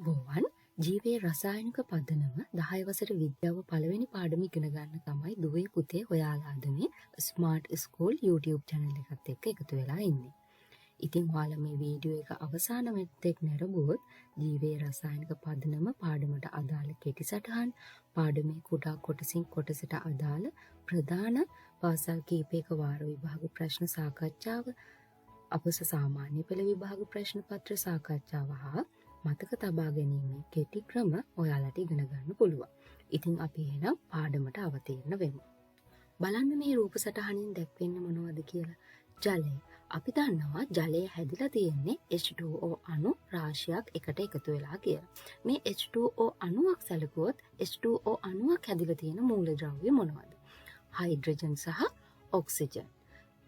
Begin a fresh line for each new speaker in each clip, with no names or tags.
අයුබෝවන් ජීවයේ රසායනික පදනම 10 වසර විද්‍යාව පළවෙනි පාඩම ඉගෙන ගන්න තමයි දුවේ පුතේ ඔයාලාද මේ ස්මාර්ට් ස්කූල් YouTube channel එකත් එක්ක එකතු වෙලා ඉන්නේ. ඉතින් ඔයාලා මේ වීඩියෝ එක අවසාන මෙතෙක් නැරඹුවොත් ජීවයේ රසායනික පදනම පාඩමට අදාළ කෙටි සටහන්, පාඩමේ කුඩා කොටසින් කොටසට අදාළ ප්‍රධාන පාසල් කීපයක වාර විභාග ප්‍රශ්න සාකච්ඡාව, අපස සාමාන්‍ය පෙළ විභාග ප්‍රශ්න පත්‍ර සාකච්ඡාව හා මතක තබා ගැනීමේ කෙටි ක්‍රම ඔයාලට ඉගෙන ගන්න පුළුවන්. ඉතින් අපි එහෙනම් පාඩමට අවතීර්ණ වෙමු. බලන්න මේ රූප සටහනින් දැක්වෙන්නේ මොනවද කියලා. ජලය. අපි දන්නවා ජලය හැදිලා තියෙන්නේ H2O අණු රාශියක් එකට එකතු වෙලා කියලා. මේ H2O අණුවක් සැලකුවොත් H2O අණුවක් හැදිලා තියෙන මූලද්‍රව්‍ය මොනවද? හයිඩ්‍රජන් සහ ඔක්සිජන්.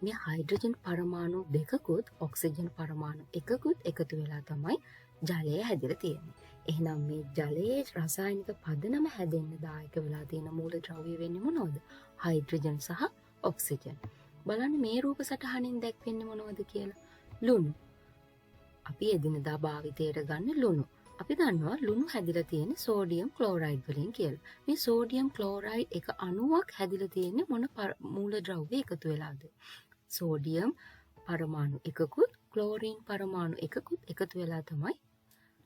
මේ හයිඩ්‍රජන් පරමාණු දෙකකුත් ඔක්සිජන් පරමාණු එකකුත් එකතු වෙලා තමයි ජලය හැදිලා තියෙන්නේ. එහෙනම් මේ ජලයේ රසායනික පදනම හැදෙන්න දායක වෙලා තියෙන මූලද්‍රව්‍ය වෙන්නේ මොනවද? හයිඩ්‍රජන් සහ ඔක්සිජන්. බලන්න මේ රූප සටහනින් දැක්වෙන්නේ මොනවද කියලා. ලුණු. අපි එදිනදා භාවිතයට ගන්න ලුණු. අපි දන්නවා ලුණු හැදිලා තියෙන්නේ සෝඩියම් ක්ලෝරයිඩ් වලින් කියලා. මේ සෝඩියම් ක්ලෝරයිඩ් එක අණුවක් හැදිලා තියෙන්නේ මොන මූලද්‍රව්‍ය එකතු වෙලාද? සෝඩියම් පරමාණු එකකුත් ක්ලෝරින් පරමාණු එකකුත් එකතු වෙලා තමයි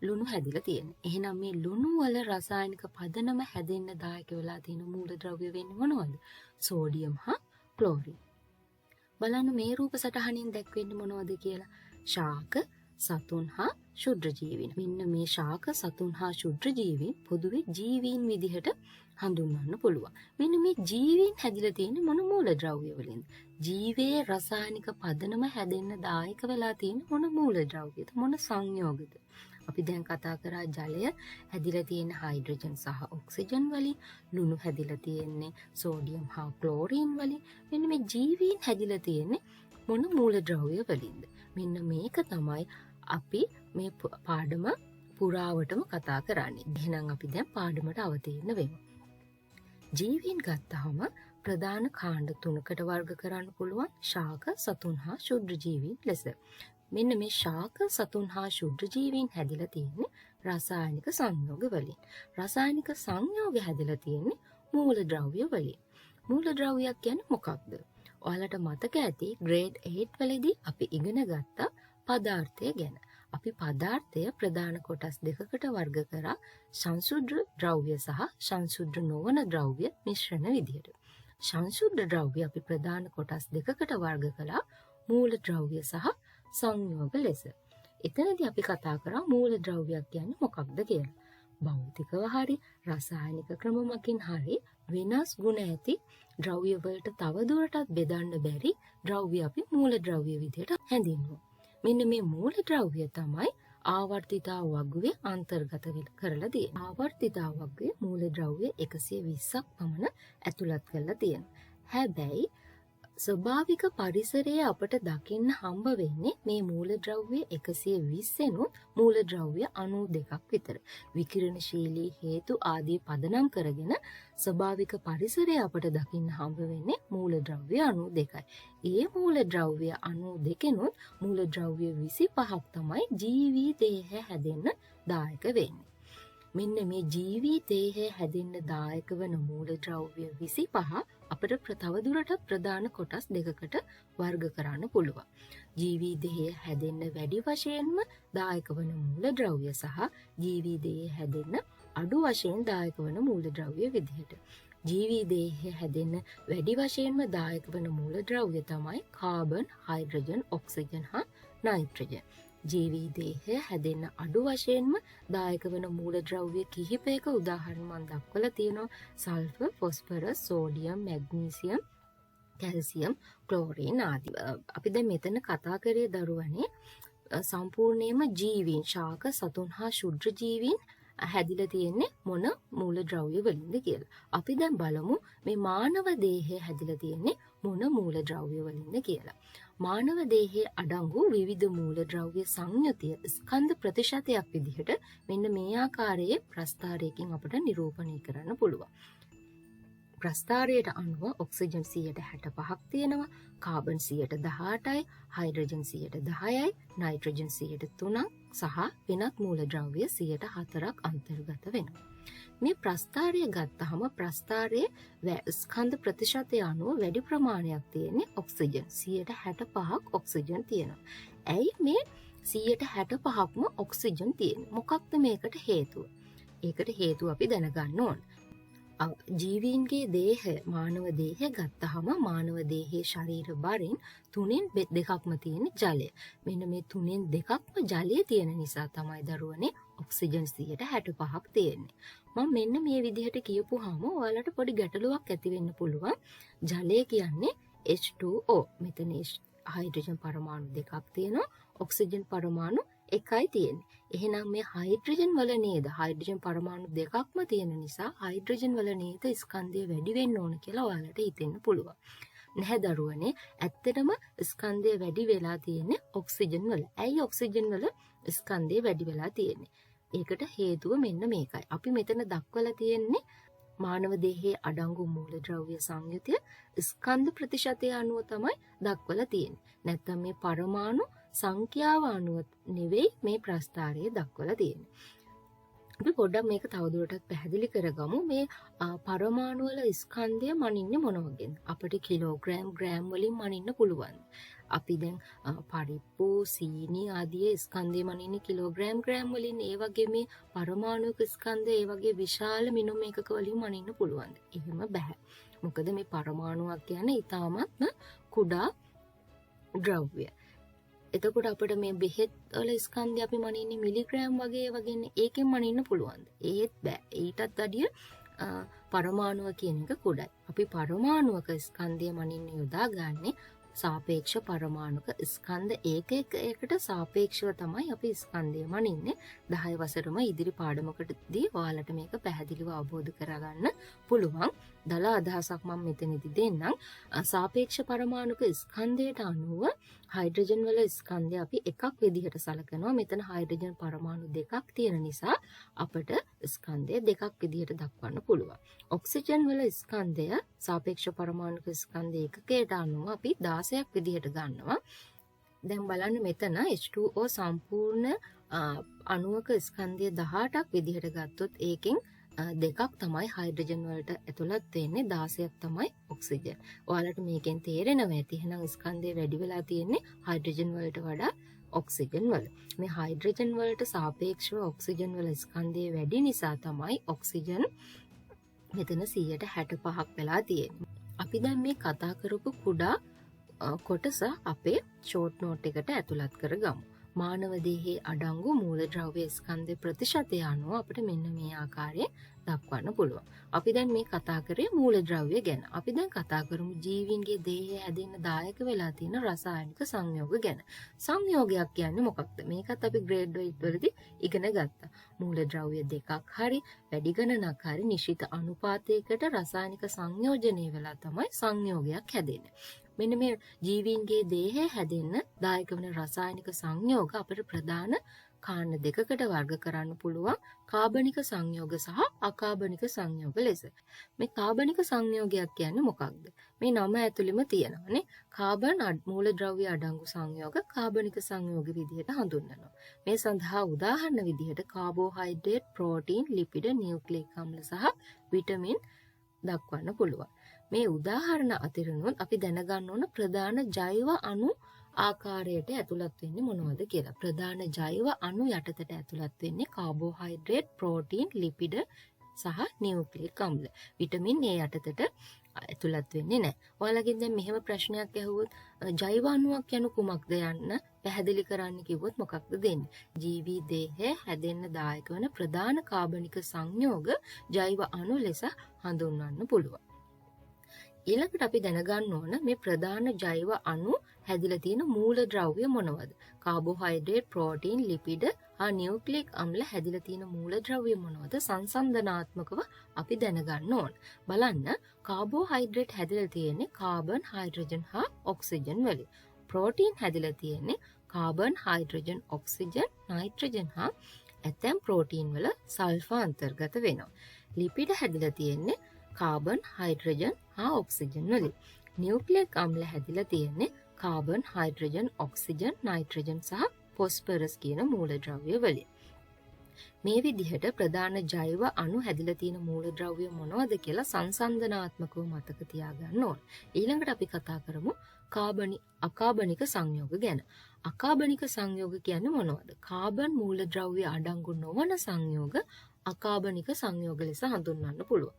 ලුණු හැදිලා තියෙන්නේ. එහෙනම් මේ ලුණු වල රසායනික පදනම හැදෙන්න දායක වෙලා තියෙන මූලද්‍රව්‍ය වෙන්නේ මොනවද? සෝඩියම් හා ක්ලෝරින්. බලන්න මේ රූප සටහනින් දැක්වෙන්නේ මොනවද කියලා. ශාක, සතුන් හා ශුද්‍ර ජීවීන්. මෙන්න මේ ශාක, සතුන් හා ශුද්‍ර ජීවීන් පොදුවේ ජීවීන් විදිහට හඳුන්වන්න පුළුවන්. මෙන්න මේ ජීවීන් හැදිලා තියෙන්නේ මොන මූලද්‍රව්‍ය වලින්ද? ජීවයේ රසායනික පදනම හැදෙන්න දායක වෙලා තියෙන මොන මූලද්‍රව්‍යද? මොන සංයෝගද? අපි දැන් කතා කරා ජලය හැදිලා තියෙන හයිඩ්‍රජන් සහ ඔක්සිජන් වලින්, ලුණු හැදිලා තියෙන්නේ සෝඩියම් හා ක්ලෝරින් වලින්. මෙන්න මේ ජීවීන් හැදිලා තියෙන්නේ මොන මූලද්‍රව්‍ය වලින්ද? මෙන්න මේක තමයි අපි මේ පාඩම පුරාවටම කතා කරන්නේ. එහෙනම් අපි දැන් පාඩමට අවතීර්ණ වෙමු. ජීවීන් ගත්තාම ප්‍රධාන කාණ්ඩ තුනකට වර්ග කරන්න පුළුවන්. ශාක, සතුන් හා ශුද්‍ර ජීවීන් ලෙස. මෙන්න මේ ශාක, සතුන් හා ශුද්‍ර ජීවීන් හැදිලා තියෙන්නේ රසායනික සංයෝග වලින්. රසායනික සංයෝග හැදිලා තියෙන්නේ මූලද්‍රව්‍ය වලින්. මූලද්‍රව්‍යයක් කියන්නේ මොකක්ද? ඔයාලට මතක ඇති ග්‍රේඩ් 8 වලදී අපි ඉගෙන ගත්ත පදාර්ථය ගැන. අපි පදාර්ථය ප්‍රධාන කොටස් දෙකකට වර්ග කරා. සංශුද්ධ ද්‍රව්‍ය සහ සංශුද්ධ නොවන ද්‍රව්‍ය මිශ්‍රණ විදිහට. සංශුද්ධ ද්‍රව්‍ය අපි ප්‍රධාන කොටස් දෙකකට වර්ග කළා. මූලද්‍රව්‍ය සහ සංයෝග ලෙස. එතනදී අපි කතා කරා මූලද්‍රව්‍යයක් කියන්නේ මොකක්ද කියලා. භෞතිකව හරි රසායනික ක්‍රමමකින් හරි වෙනස් ගුණ ඇති ද්‍රව්‍ය වලට තව දුරටත් බෙදන්න බැරි ද්‍රව්‍ය අපි මූලද්‍රව්‍ය විදිහට හැඳින්වුවා. මෙන්න මේ මූලද්‍රව්‍ය තමයි ආවර්තිතා වගුවේ අන්තර්ගත කරලා තියෙන්නේ. ආවර්තිතා වගුවේ මූලද්‍රව්‍ය 120ක් පමණ ඇතුළත් කරලා තියෙනවා. හැබැයි ස්වභාවික පරිසරයේ අපට දකින්න හම්බ වෙන්නේ මේ මූලද්‍රව්‍ය 120 මූලද්‍රව්‍ය 92ක් විතර. විකිරණශීලී හේතු ආදී පදනම් කරගෙන ස්වභාවික පරිසරයේ අපට දකින්න හම්බ වෙන්නේ මූලද්‍රව්‍ය 92යි. ඒ මූලද්‍රව්‍ය 92 මූලද්‍රව්‍ය 25ක් තමයි ජීවී දේහ හැදෙන්න දායක වෙන්නේ. මෙන්න මේ ජීවී දේහය හැදෙන්න දායක වන මූලද්‍රව්‍ය 25 අපිට තවදුරටත් ප්‍රධාන කොටස් දෙකකට වර්ග කරන්න පුළුවන්. ජීවී දේහය හැදෙන්න වැඩි වශයෙන්ම දායක වන මූලද්‍රව්‍ය සහ ජීවී දේහය හැදෙන්න අඩු වශයෙන් දායක වන මූලද්‍රව්‍ය විදිහට. ජීවී දේහය හැදෙන්න වැඩි වශයෙන්ම දායක වන මූලද්‍රව්‍ය තමයි කාබන්, හයිඩ්‍රජන්, ඔක්සිජන් හා නයිට්‍රජන්. ජීවී දේහය හැදෙන්න අඩු වශයෙන්ම දායක වන මූලද්‍රව්‍ය කිහිපයක උදාහරණ මම දක්වලා තියෙනවා. Sulphur, phosphorus, sodium, magnesium, calcium, chlorine ආදී. අපි දැන් මෙතන කතා කරේ දරුවනේ සම්පූර්ණයෙන්ම ජීවීන්, ශාක, සතුන් හා ශුද්‍ර ජීවීන් හැදිලා තියෙන්නේ මොන මූලද්‍රව්‍ය වලින්ද කියලා. අපි දැන් බලමු මේ මානව දේහය හැදිලා තියෙන්නේ මොන මූලද්‍රව්‍ය වලින්ද කියලා. මානව දේහයේ අඩංගු විවිධ මූලද්‍රව්‍ය සංයුතිය ස්කන්ධ ප්‍රතිශතයක් විදිහට මෙන්න මේ ආකාරයේ ප්‍රස්ථාරයකින් අපට නිරූපණය කරන්න පුළුවන්. ප්‍රස්ථාරයට අනුව ඔක්සිජන් 65ක් තියෙනවා, කාබන් 18යි, හයිඩ්‍රජන් 10යි, නයිට්‍රජන් 3ක්, සහ වෙනත් මූලද්‍රව්‍ය 104ක් අන්තර්ගත වෙනවා. මේ ප්‍රස්ථාරය ගත්තහම ප්‍රස්ථාරයේ ස්කන්ධ ප්‍රතිශතය අනුව වැඩි ප්‍රමාණයක් තියෙන්නේ ඔක්සිජන්. 65ක් ඔක්සිජන් තියෙනවා. ඇයි මේ 65%ක්ම ඔක්සිජන් තියෙන්නේ? මොකක්ද මේකට හේතුව? ඒකට හේතුව අපි දැනගන්න ඕන. ජීවීන්ගේ දේහය, මානව දේහය ගත්තහම මානව දේහයේ ශරීර බරින් 3න් 2ක්ම තියෙන ජලය. මෙන්න මේ 3න් 2ක්ම ජලය තියෙන නිසා තමයි දරුවනේ ඔක්සිජන් 65ක් තියෙන්නේ. මම මෙන්න මේ විදිහට කියපුවාම ඔයාලට පොඩි ගැටලුවක් ඇති වෙන්න පුළුවන්. ජලය කියන්නේ H2O. මෙතන හයිඩ්‍රජන් පරමාණු 2ක් තියෙනවා. ඔක්සිජන් පරමාණු 1යි තියෙන්නේ. එහෙනම් මේ හයිඩ්‍රජන් වල නේද? හයිඩ්‍රජන් පරමාණු 2ක්ම තියෙන නිසා හයිඩ්‍රජන් වල නේද ස්කන්ධය වැඩි වෙන්න ඕන කියලා ඔයාලට හිතෙන්න පුළුවන්. නැහැ දරුවනේ. ඇත්තටම ස්කන්ධය වැඩි වෙලා තියෙන්නේ ඔක්සිජන් වල. ඇයි ඔක්සිජන් වල ස්කන්ධය වැඩි වෙලා තියෙන්නේ? ඒකට හේතුව මෙන්න මේකයි. අපි මෙතන දක්වලා තියෙන්නේ මානව දේහයේ අඩංගු මූලද්‍රව්‍ය සංයුතිය ස්කන්ධ ප්‍රතිශතය අනුව තමයි දක්වලා තියෙන්නේ. නැත්නම් මේ පරමාණු සංඛ්‍යාව අනුව නෙවෙයි මේ ප්‍රස්ථාරයේ දක්වලා තියෙන්නේ. අපි පොඩ්ඩක් මේක තවදුරටත් පැහැදිලි කරගමු. මේ පරමාණු වල ස්කන්ධය මනින්නේ මොන වගේද? අපිට කිලෝග්‍රෑම් ග්‍රෑම් වලින් මනින්න පුළුවන්. අපි දැන් පරිප්පු සීනි ආදී ස්කන්ධය මනින්නේ කිලෝග්‍රෑම් ග්‍රෑම් වලින්. ඒ වගේ මේ පරමාණුක ස්කන්ධය ඒ වගේ විශාල මිනුම් එකක වලින් මනින්න පුළුවන්. එහෙම බෑ. මොකද මේ පරමාණුවක් කියන්නේ ඊටාත්ම කුඩා ද්‍රව්‍ය. එතකොට අපිට මේ බෙහෙත් වල ස්කන්ධය අපි මනින්නේ මිලිග්‍රෑම් වගේනේ. ඒකෙන් මනින්න පුළුවන්. ඒත් බෑ. ඊටත් වැඩිය පරමාණුව කියන එක කුඩයි. අපි පරමාණුවක ස්කන්ධය මනින්න යොදාගන්නේ සාපේක්ෂ පරමාණුක ස්කන්ධ ඒකකට සාපේක්ෂව තමයි අපි ස්කන්ධය මනින්නේ. 10 වසරම ඉදිරි පාඩමකටදී ඔයාලට මේක පැහැදිලිව අවබෝධ කරගන්න පුළුවන්. දල අදහසක් මම මෙතනදී දෙන්නම්. සාපේක්ෂ පරමාණුක ස්කන්ධයට අනුව හයිඩ්‍රජන් වල ස්කන්ධය අපි එකක් විදිහට සලකනවා. මෙතන හයිඩ්‍රජන් පරමාණු 2ක් තියෙන නිසා අපට ස්කන්ධය දෙකක් විදිහට දක්වන්න පුළුවන්. ඔක්සිජන් වල ස්කන්ධය සාපේක්ෂ පරමාණුක ස්කන්ධ ඒකකයට අනුව අපි 16ක් විදිහට ගන්නවා. දැන් බලන්න මෙතන H2O සම්පූර්ණ අණුවක ස්කන්ධය 18ක් විදිහට ගත්තොත් ඒකෙන් දෙකක් තමයි හයිඩ්‍රජන් වලට ඇතුළත් වෙන්නේ, 16ක් තමයි ඔක්සිජන්. ඔයාලට මේකෙන් තේරෙනවා ඇති එහෙනම් ස්කන්ධය වැඩි වෙලා තියෙන්නේ හයිඩ්‍රජන් වලට වඩා ඔක්සිජන් වල. මේ හයිඩ්‍රජන් වලට සාපේක්ෂව ඔක්සිජන් වල ස්කන්ධය වැඩි නිසා තමයි ඔක්සිජන් මෙතන 65ක් වෙලා තියෙන්නේ. අපි දැන් මේ කතා කරපු කුඩා කොටස අපේ ෂෝට් නෝට් එකට ඇතුළත් කරගමු. මානව දේහයේ අඩංගු මූලද්‍රව්‍ය ස්කන්ධ ප්‍රතිශතය අනුව අපිට මෙන්න මේ ආකාරයෙන් දක්වන්න පුළුවන්. අපි දැන් මේ කතා කරේ මූලද්‍රව්‍ය ගැන. අපි දැන් කතා කරමු ජීවීන්ගේ දේහය හැදෙන්න දායක වෙලා තියෙන රසායනික සංයෝග ගැන. සංයෝගයක් කියන්නේ මොකක්ද? මේකත් අපි ග්‍රේඩ් 8 වලදී ඉගෙන ගත්තා. මූලද්‍රව්‍ය දෙකක් හරි වැඩි ගණනක් හරි නිශ්චිත අනුපාතයකට රසායනික සංයෝජනය වෙලා තමයි සංයෝගයක් හැදෙන්නේ. මෙන්න මේ ජීවීන්ගේ දේහය හැදෙන්න දායක වෙන රසායනික සංයෝග අපිට ප්‍රධාන කාණ්ඩ දෙකකට වර්ග කරන්න පුළුවන්. කාබනික සංයෝග සහ අකාබනික සංයෝග ලෙස. මේ කාබනික සංයෝගයක් කියන්නේ මොකක්ද? මේ නම ඇතුළෙම තියෙනවානේ. කාබන් මූලද්‍රව්‍ය අඩංගු සංයෝග කාබනික සංයෝග විදිහට හඳුන්වනවා. මේ සඳහා උදාහරණ විදිහට කාබෝහයිඩ්‍රේට්, ප්‍රෝටීන්, ලිපිඩ, නියුක්ලික් අම්ල සහ විටමින් දක්වන්න පුළුවන්. මේ උදාහරණ අතරිනුත් අපි දැනගන්න ඕන ප්‍රධාන ජෛව අණු ආකාරයට ඇතුළත් වෙන්නේ මොනවද කියලා. ප්‍රධාන ජෛව අණු යටතට ඇතුළත් වෙන්නේ කාබෝහයිඩ්‍රේට්, ප්‍රෝටීන්, ලිපිඩ සහ නියුක්ලික් අම්ල. විටමින් A යටතට ඇතුළත් වෙන්නේ නැහැ. ඔයාලගෙන් දැන් මෙහෙම ප්‍රශ්නයක් ඇහුවොත් ජෛව අණුවක් යනු කුමක්ද යන්න පැහැදිලි කරන්න කිව්වොත් මොකක්ද දෙන්නේ? ජීවී දේහය හැදෙන්න දායක වන ප්‍රධාන කාබනික සංයෝග ජෛව අණු ලෙස හඳුන්වන්න පුළුවන්. ඊළඟට අපි දැනගන්න ඕන මේ ප්‍රධාන ජෛව අණු හැදිලා තියෙන මූලද්‍රව්‍ය මොනවද? කාබෝහයිඩ්‍රේට්, ප්‍රෝටීන්, ලිපිඩ හා නියුක්ලික් අම්ල හැදිලා තියෙන මූලද්‍රව්‍ය මොනවද? සංසන්දනාත්මකව අපි දැනගන්න ඕන. බලන්න කාබෝහයිඩ්‍රේට් හැදිලා තියෙන්නේ කාබන්, හයිඩ්‍රජන් හා ඔක්සිජන් වලින්. ප්‍රෝටීන් හැදිලා තියෙන්නේ කාබන්, හයිඩ්‍රජන්, ඔක්සිජන්, නයිට්‍රජන් හා ඇතැම් ප්‍රෝටීන් වල සල්ෆර් අන්තර්ගත වෙනවා. ලිපිඩ හැදිලා තියෙන්නේ කාබන්, හයිඩ්‍රජන් හා ඔක්සිජන් වලින්. නියුක්ලික් අම්ල හැදිලා තියෙන්නේ කාබන්, හයිඩ්‍රජන්, ඔක්සිජන්, නයිට්‍රජන් සහ ෆොස්ෆරස් කියන මූලද්‍රව්‍ය වලින්. මේ විදිහට ප්‍රධාන ජෛව අණු හැදිලා තියෙන මූලද්‍රව්‍ය මොනවද කියලා සංසන්දනාත්මකව මතක තියාගන්න ඕන. ඊළඟට අපි කතා කරමු අකාබනික සංයෝග ගැන. අකාබනික සංයෝග කියන්නේ මොනවද? කාබන් මූලද්‍රව්‍ය අඩංගු නොවන සංයෝග අකාබනික සංයෝග ලෙස හඳුන්වන්න පුළුවන්.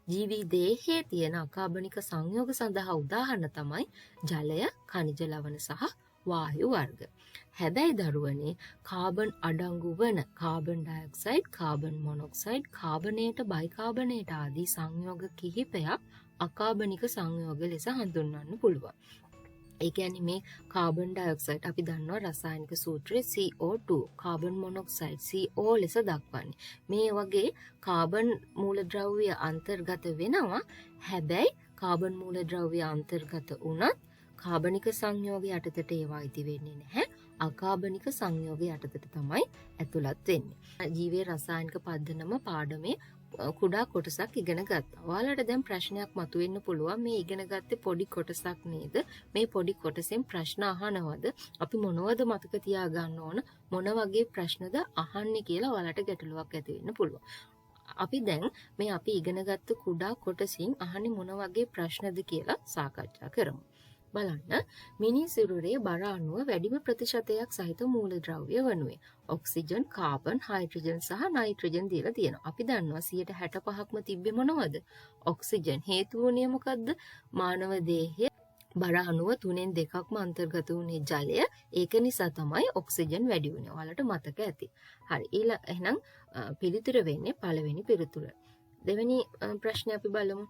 ජීවී දේහයේ තියෙන අකාබනික සංයෝග සඳහා උදාහරණ තමයි ජලය, khනිජ ලවණ සහ වායු වර්ග. හැබැයි දරුවනේ කාබන් අඩංගු වන carbon dioxide, carbon monoxide, කාබනේට, bicarbonate ආදී සංයෝග කිහිපයක් අකාබනික සංයෝග ලෙස හඳුන්වන්න පුළුවන්. ඒ කියන්නේ මේ කාබන් ඩයොක්සයිඩ් අපි දන්නවා රසායනික සූත්‍රයේ CO2, කාබන් මොනොක්සයිඩ් CO ලෙස දක්වන්නේ. මේ වගේ කාබන් මූලද්‍රව්‍ය අන්තර්ගත වෙනවා. හැබැයි කාබන් මූලද්‍රව්‍ය අන්තර්ගත වුණත් කාබනික සංයෝග යටතට ඒවා ඉති වෙන්නේ නැහැ. අකාබනික සංයෝග යටතට තමයි ඇතුළත් වෙන්නේ. ජීවයේ රසායනික පදනම පාඩමේ කුඩා කොටසක් ඉගෙන ගත්තා. ඔයාලට දැන් ප්‍රශ්නයක් මතුවෙන්න පුළුවන් මේ ඉගෙන ගත්තේ පොඩි කොටසක් නේද? මේ පොඩි කොටසෙන් ප්‍රශ්න අහනවද? අපි මොනවද මතක තියාගන්න ඕන? මොන වගේ ප්‍රශ්නද අහන්නේ කියලා ඔයාලට ගැටලුවක් ඇති වෙන්න පුළුවන්. අපි දැන් මේ අපි ඉගෙන ගත්ත කුඩා කොටසින් අහන්නේ මොන වගේ ප්‍රශ්නද කියලා සාකච්ඡා කරමු. බලන්න මිනිසිරුරේ බර අණුව වැඩිම ප්‍රතිශතයක් සහිත මූලද්‍රව්‍ය වනුයේ ඔක්සිජන්, කාබන්, හයිඩ්‍රජන් සහ නයිට්‍රජන් දීලා තියෙනවා. අපි දන්නවා 65%ක්ම තිබ්බේ මොනවද? ඔක්සිජන්. හේතුව උනේ මොකද්ද? මානව දේහයේ බර අණුව 3න් 2ක්ම අන්තර්ගත වුණේ ජලය. ඒක නිසා තමයි ඔක්සිජන් වැඩි වුණේ. ඔයාලට මතක ඇති. හරි. එහෙනම් පිළිතුර වෙන්නේ පළවෙනි පිළිතුර. දෙවෙනි ප්‍රශ්නේ අපි බලමු.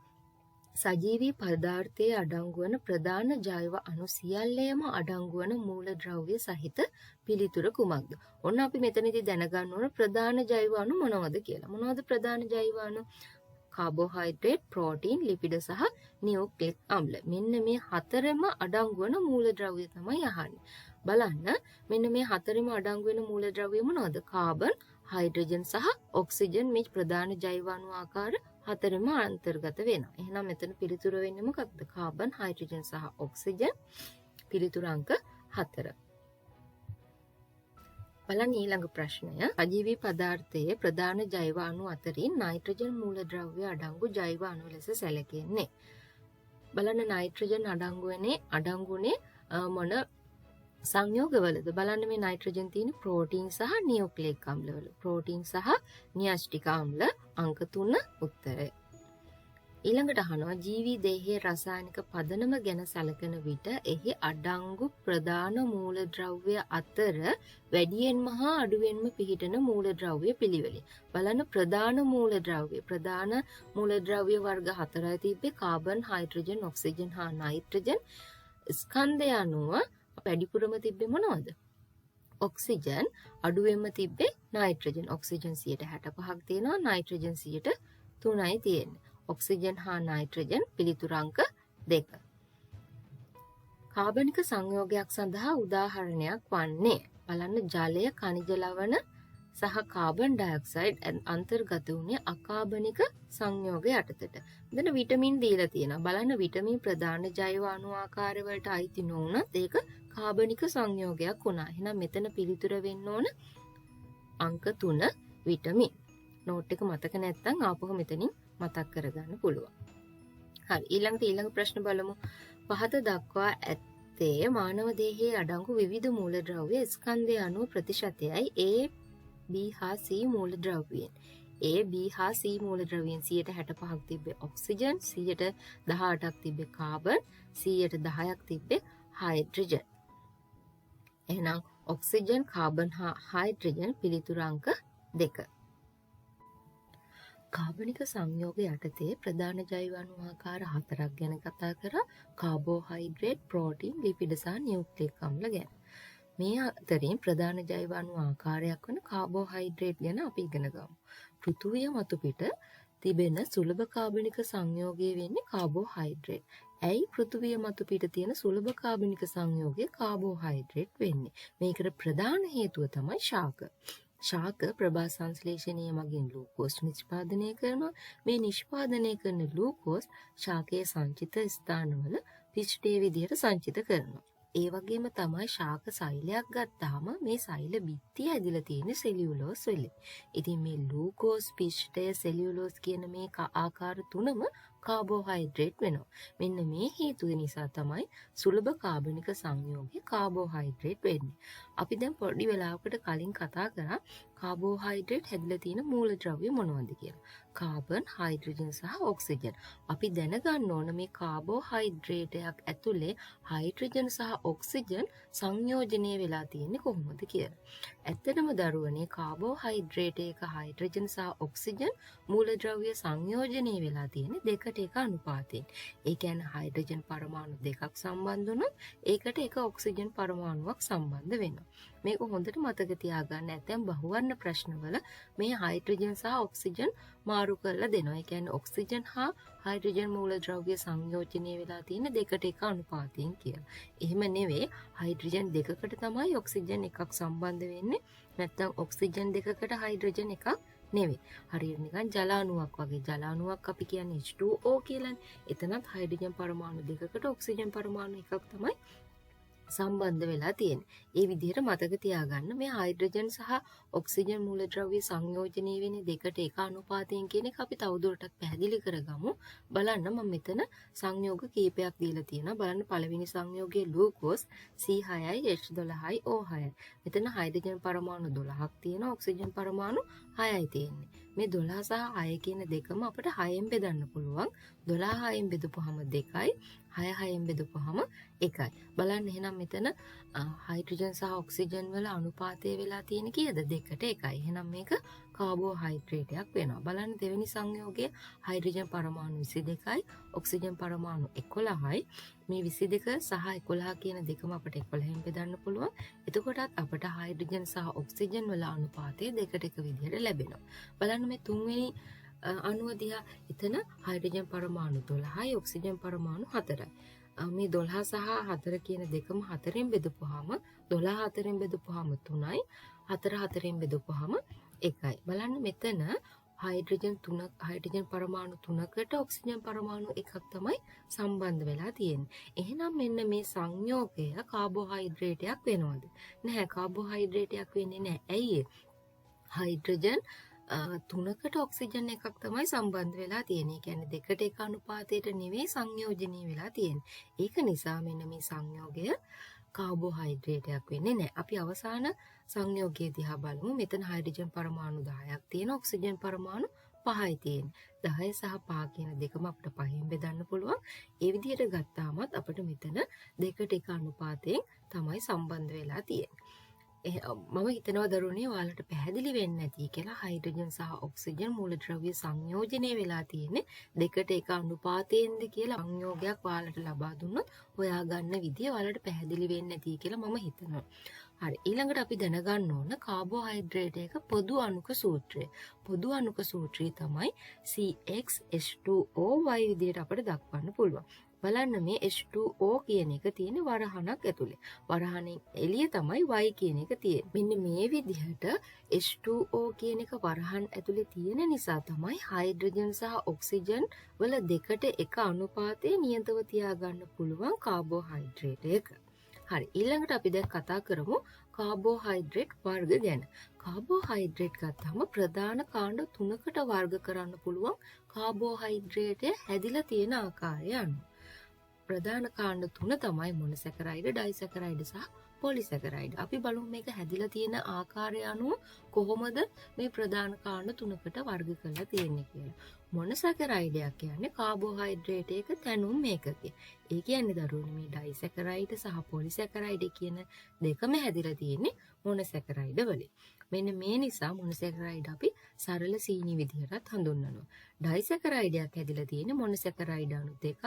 සජීවී පදාර්ථයේ අඩංගු වන ප්‍රධාන ජෛව අණු සියල්ලේම අඩංගු වන මූලද්‍රව්‍ය සහිත පිළිතුර කුමක්ද? ඔන්න අපි මෙතනදී දැනගන්න ඕන ප්‍රධාන ජෛව අණු මොනවද කියලා. මොනවද ප්‍රධාන ජෛව අණු? කාබෝහයිඩ්‍රේට්, ප්‍රෝටීන්, ලිපිඩ සහ නියුක්ලික් අම්ල. මෙන්න මේ හතරම අඩංගු වන මූලද්‍රව්‍ය තමයි අහන්නේ. බලන්න මෙන්න මේ හතරම අඩංගු වෙන මූලද්‍රව්‍ය මොනවද? කාබන්, හයිඩ්‍රජන් සහ ඔක්සිජන් මේ ප්‍රධාන ජෛව අණු ආකාර හතරම අන්තර්ගත වෙනවා. එහෙනම් මෙතන පිළිතුර වෙන්නේ මොකක්ද? කාබන්, හයිඩ්‍රජන් සහ ඔක්සිජන්. පිළිතුර අංක 4. බලන්න ඊළඟ ප්‍රශ්නය. සජීවී පදාර්ථයේ ප්‍රධාන ජෛව අණු අතරින් නයිට්‍රජන් මූලද්‍රව්‍ය අඩංගු ජෛව අණු ලෙස සැලකෙන්නේ. බලන්න නයිට්‍රජන් අඩංගුනේ මොන සංයෝගවලද? බලන්න මේ නයිට්‍රජන් තියෙන ප්‍රෝටීන් සහ නියුක්ලික් අම්ලවල. ප්‍රෝටීන් සහ න්‍යෂ්ටික අම්ල අංක 3 උත්තරය. ඊළඟට අහනවා ජීවී දේහයේ රසායනික පදනම ගැන සැලකන විට එහි අඩංගු ප්‍රධාන මූලද්‍රව්‍ය අතර වැඩියෙන්ම හා අඩුවෙන්ම පිහිටන මූලද්‍රව්‍ය පිළිවෙලින්. බලන්න ප්‍රධාන මූලද්‍රව්‍ය වර්ග 4යි තිබ්බේ කාබන්, හයිඩ්‍රජන්, ඔක්සිජන් හා නයිට්‍රජන්. ස්කන්ධය අනුව වැඩිපුරම තිබ්බේ මොනවද? ඔක්සිජන්. අඩුවෙන්ම තිබ්බේ නයිට්‍රජන්. ඔක්සිජන් 65%ක් තියෙනවා, නයිට්‍රජන් 3යි තියෙන්නේ. ඔක්සිජන් හා නයිට්‍රජන් පිළිතුර අංක 2. කාබනික සංයෝගයක් සඳහා උදාහරණයක් වන්නේ බලන්න ජලය, khනිජ ලවණ සහ කාබන් ඩයොක්සයිඩ් අන්තර්ගත වුණේ අකාබනික සංයෝග යටතට. මෙතන විටමින් දීලා තියෙනවා. බලන්න විටමින් ප්‍රධාන ජෛව අණු ආකාර වලට අයිති නොවුනත් ඒක කාබනික සංයෝගයක් වුණා. එහෙනම් මෙතන පිළිතුර වෙන්න ඕන අංක 3 විටමින්. නෝට් එක මතක නැත්නම් ආපහු මෙතනින් මතක් කරගන්න පුළුවන්. හරි. ඊළඟ ප්‍රශ්න බලමු. පහත දක්වා ඇත්තේ මානව දේහයේ අඩංගු විවිධ මූලද්‍රව්‍ය ස්කන්ධය අනුව ප්‍රතිශතයයි A, B හා C මූලද්‍රව්‍යයන්. A, B හා C මූලද්‍රව්‍යයන් 65%ක් තිබ්බේ ඔක්සිජන්, 18%ක් තිබ්බේ කාබන්, 10%ක් තිබ්බේ හයිඩ්‍රජන්. එහෙනම් ඔක්සිජන්, කාබන් හා හයිඩ්‍රජන් පිළිතුර අංක 2. කාබනික සංයෝග යටතේ ප්‍රධාන ජෛව අණු ආකාර 4ක් ගැන කතා කරා. කාබෝහයිඩ්‍රේට්, ප්‍රෝටීන්, ලිපිඩ සහ නියුක්ලික් අම්ල ගැන. මේ අතරින් ප්‍රධාන ජෛව අණු ආකාරයක් වන කාබෝහයිඩ්‍රේට් ගැන අපි ඉගෙන ගමු. පෘථුවිය මතු පිට තිබෙන සුලභ කාබනික සංයෝගය වෙන්නේ කාබෝහයිඩ්‍රේට්. ඇයි පෘථුවිය මතු පිට තියෙන සුලභ කාබනික සංයෝගය කාබෝහයිඩ්‍රේට් වෙන්නේ? මේකට ප්‍රධාන හේතුව තමයි ශාක. ශාක ප්‍රභා සංශ්ලේෂණය මගින් ග්ලූකෝස් නිෂ්පාදනය කරනවා. මේ නිෂ්පාදනය කරන ග්ලූකෝස් ශාකයේ සංචිත ස්ථානවල පිෂ්ඨයේ විදිහට සංචිත කරනවා. ඒ වගේම තමයි ශාක සෛලයක් ගත්තාම මේ සෛල බිත්තිය ඇදිලා තියෙන සෙලියුලෝස් වලින්. ඉතින් මේ ලූකෝස්, පිෂ්ඨය, සෙලියුලෝස් කියන මේ ආකාර තුනම කාබෝහයිඩ්‍රේට් වෙනවා. මෙන්න මේ හේතුව නිසා තමයි සුලභ කාබනික සංයෝගය කාබෝහයිඩ්‍රේට් වෙන්නේ. අපි දැන් පොඩි වෙලාවකට කලින් කතා කරා කාබෝහයිඩ්‍රේට් හැදිලා තියෙන මූලද්‍රව්‍ය මොනවද කියලා. කාබන්, හයිඩ්‍රජන් සහ ඔක්සිජන්. අපි දැනගන්න ඕන මේ කාබෝහයිඩ්‍රේටයක් ඇතුලේ හයිඩ්‍රජන් සහ ඔක්සිජන් සංයෝජනය වෙලා තියෙන්නේ කොහොමද කියලා. ඇත්තටම දරුවනේ කාබෝහයිඩ්‍රේට් එක හයිඩ්‍රජන් සහ ඔක්සිජන් මූලද්‍රව්‍ය සංයෝජනය වෙලා තියෙන්නේ දෙකට එක අනුපාතයෙන්. ඒ කියන්නේ හයිඩ්‍රජන් පරමාණු දෙකක් සම්බන්ධ වුණොත් ඒකට එක ඔක්සිජන් පරමාණුවක් සම්බන්ධ වෙනවා. මේක හොඳට මතක තියාගන්න. ඇතැම් බහුවර්ණ ප්‍රශ්නවල මේ හයිඩ්‍රජන් සහ ඔක්සිජන් මාරු කරලා දෙනවා. ඒ කියන්නේ ඔක්සිජන් හා හයිඩ්‍රජන් මූලද්‍රව්‍ය සංයෝජනය වෙලා තියෙන දෙකට එක අනුපාතයෙන් කියලා. එහෙම නෙවෙයි හයිඩ්‍රජන් දෙකකට තමයි ඔක්සිජන් එකක් සම්බන්ධ වෙන්නේ. නැත්නම් ඔක්සිජන් දෙකකට හයිඩ්‍රජන් එකක් නෙවෙයි. හරියට නිකන් ජල අණුවක් වගේ. ජල අණුවක් අපි කියන්නේ H2O කියලානේ. එතනත් හයිඩ්‍රජන් පරමාණු දෙකකට ඔක්සිජන් පරමාණු එකක් තමයි සම්බන්ධ වෙලා තියෙන්නේ. ඒ විදිහට මතක තියාගන්න මේ හයිඩ්‍රජන් සහ ඔක්සිජන් මූලද්‍රව්‍ය සංයෝජනය වෙන්නේ දෙකට එක අනුපාතයෙන් කියන එක අපි තවදුරටත් පැහැදිලි කරගමු. බලන්න මම මෙතන සංයෝග කීපයක් දීලා තියෙනවා. බලන්න පළවෙනි සංයෝගයේ ග්ලූකෝස් C6යි H12යි O6යි. මෙතන හයිඩ්‍රජන් පරමාණු 12ක් තියෙනවා. ඔක්සිජන් පරමාණු 6යි තියෙන්නේ. මේ 12 සහ 6 කියන දෙකම අපිට 6ෙන් බෙදන්න පුළුවන්. 12 6ෙන් බෙදපුවාම 2යි. 6 6ෙන් බෙදපුවාම 1යි. බලන්න එහෙනම් මෙතන හයිඩ්‍රජන් සහ ඔක්සිජන් වල අනුපාතය වෙලා තියෙන කීයද? 2ට 1යි. එහෙනම් මේක කාබෝහයිඩ්‍රේටයක් වෙනවා. බලන්න දෙවෙනි සංයෝගයේ හයිඩ්‍රජන් පරමාණු 22යි, ඔක්සිජන් පරමාණු 11යි. මේ 22 සහ 11 කියන දෙකම අපිට 11ෙන් බෙදන්න පුළුවන්. එතකොටත් අපිට හයිඩ්‍රජන් සහ ඔක්සිජන් වල අනුපාතය 2ට 1 විදිහට ලැබෙනවා. බලන්න මේ තුන්වෙනි අණුව දිහා එතන හයිඩ්‍රජන් පරමාණු 12යි, ඔක්සිජන් පරමාණු 4යි. මේ 12 සහ 4 කියන දෙකම 4ෙන් බෙදපුවාම 12 4ෙන් බෙදපුවාම 3යි, 4 4ෙන් බෙදපුවාම 1යි. බලන්න මෙතන හයිඩ්‍රජන් පරමාණු 3කට ඔක්සිජන් පරමාණු එකක් තමයි සම්බන්ධ වෙලා තියෙන්නේ. එහෙනම් මෙන්න මේ සංයෝගය කාබෝහයිඩ්‍රේටයක් වෙනවද? නැහැ, කාබෝහයිඩ්‍රේටයක් වෙන්නේ නැහැ. ඇයි? හයිඩ්‍රජන් 3කට ඔක්සිජන් එකක් තමයි සම්බන්ධ වෙලා තියෙන්නේ. ඒ කියන්නේ දෙකට එක අනුපාතයට නෙවෙයි සංයෝජනීය වෙලා තියෙන්නේ. ඒක නිසා මෙන්න මේ සංයෝගය කාබෝහයිඩ්‍රේටයක් වෙන්නේ නැහැ. අපි අවසාන සංයෝගය දිහා බලමු. මෙතන හයිඩ්‍රජන් පරමාණු 10ක් තියෙන, ඔක්සිජන් පරමාණු 5යි තියෙන්නේ. 10 සහ 5 කියන දෙකම අපිට 5ෙන් බෙදන්න පුළුවන්. ඒ විදිහට ගත්තාමත් අපිට මෙතන දෙකට එක අනුපාතයෙන් තමයි සම්බන්ධ වෙලා තියෙන්නේ. මම හිතනවා දරුවනේ ඔයාලට පැහැදිලි වෙන්නේ නැති කියලා. හයිඩ්‍රජන් සහ ඔක්සිජන් මූලද්‍රව්‍ය සංයෝජනය වෙලා තියෙන්නේ දෙකට එක අනුපාතයෙන්ද කියලා සංයෝගයක් ඔයාලට ලබා දුන්නොත් හොයා ගන්න විදිය ඔයාලට පැහැදිලි වෙන්නේ නැති කියලා මම හිතනවා. හරි, ඊළඟට අපි දැනගන්න ඕන කාබෝහයිඩ්‍රේට් එක පොදු අණුක සූත්‍රය. පොදු අණුක සූත්‍රය තමයි CH2O_Y විදියට අපිට දක්වන්න පුළුවන්. බලන්න මේ H2O කියන එක තියෙන වරහණක් ඇතුලේ. වරහණෙන් එළිය තමයි Y කියන එක තියෙන්නේ. මෙන්න මේ විදිහට H2O කියන එක වරහන් ඇතුලේ තියෙන නිසා තමයි හයිඩ්‍රජන් සහ ඔක්සිජන් වල දෙකට එක අනුපාතයේ නියතව තියාගන්න පුළුවන් කාබෝහයිඩ්‍රේට් එක. හරි, ඊළඟට අපි දැන් කතා කරමු කාබෝහයිඩ්‍රේට් වර්ග ගැන. කාබෝහයිඩ්‍රේට් ගත්තාම ප්‍රධාන කාණ්ඩ 3කට වර්ග කරන්න පුළුවන් කාබෝහයිඩ්‍රේට් හැදිලා තියෙන ආකාරය අනුව. ප්‍රධාන කාණ්ඩ 3 තමයි මොනොසැකරයිඩ්, ඩයිසැකරයිඩ් සහ පොලිසැකරයිඩ්. අපි බලමු මේක හැදිලා තියෙන ආකාරය අනුව කොහොමද මේ ප්‍රධාන කාණ්ඩ 3කට වර්ග කරලා තියෙන්නේ කියලා. මොනොසැකරයිඩයක් කියන්නේ කාබෝහයිඩ්‍රේට් එක තැනුම් මේකකේ. ඒ කියන්නේ දරුවනේ මේ ඩයිසැකරයිඩ් සහ පොලිසැකරයිඩ් කියන දෙකම හැදිලා තියෙන්නේ මොනොසැකරයිඩ් වලින්. මෙන්න මේ නිසා මොනොසැකරයිඩ් අපි සරල සීනි විදිහටත් හඳුන්වනවා. ඩයිසැකරයිඩයක් හැදිලා තියෙන්නේ මොනොසැකරයිඩ් අණු දෙකක්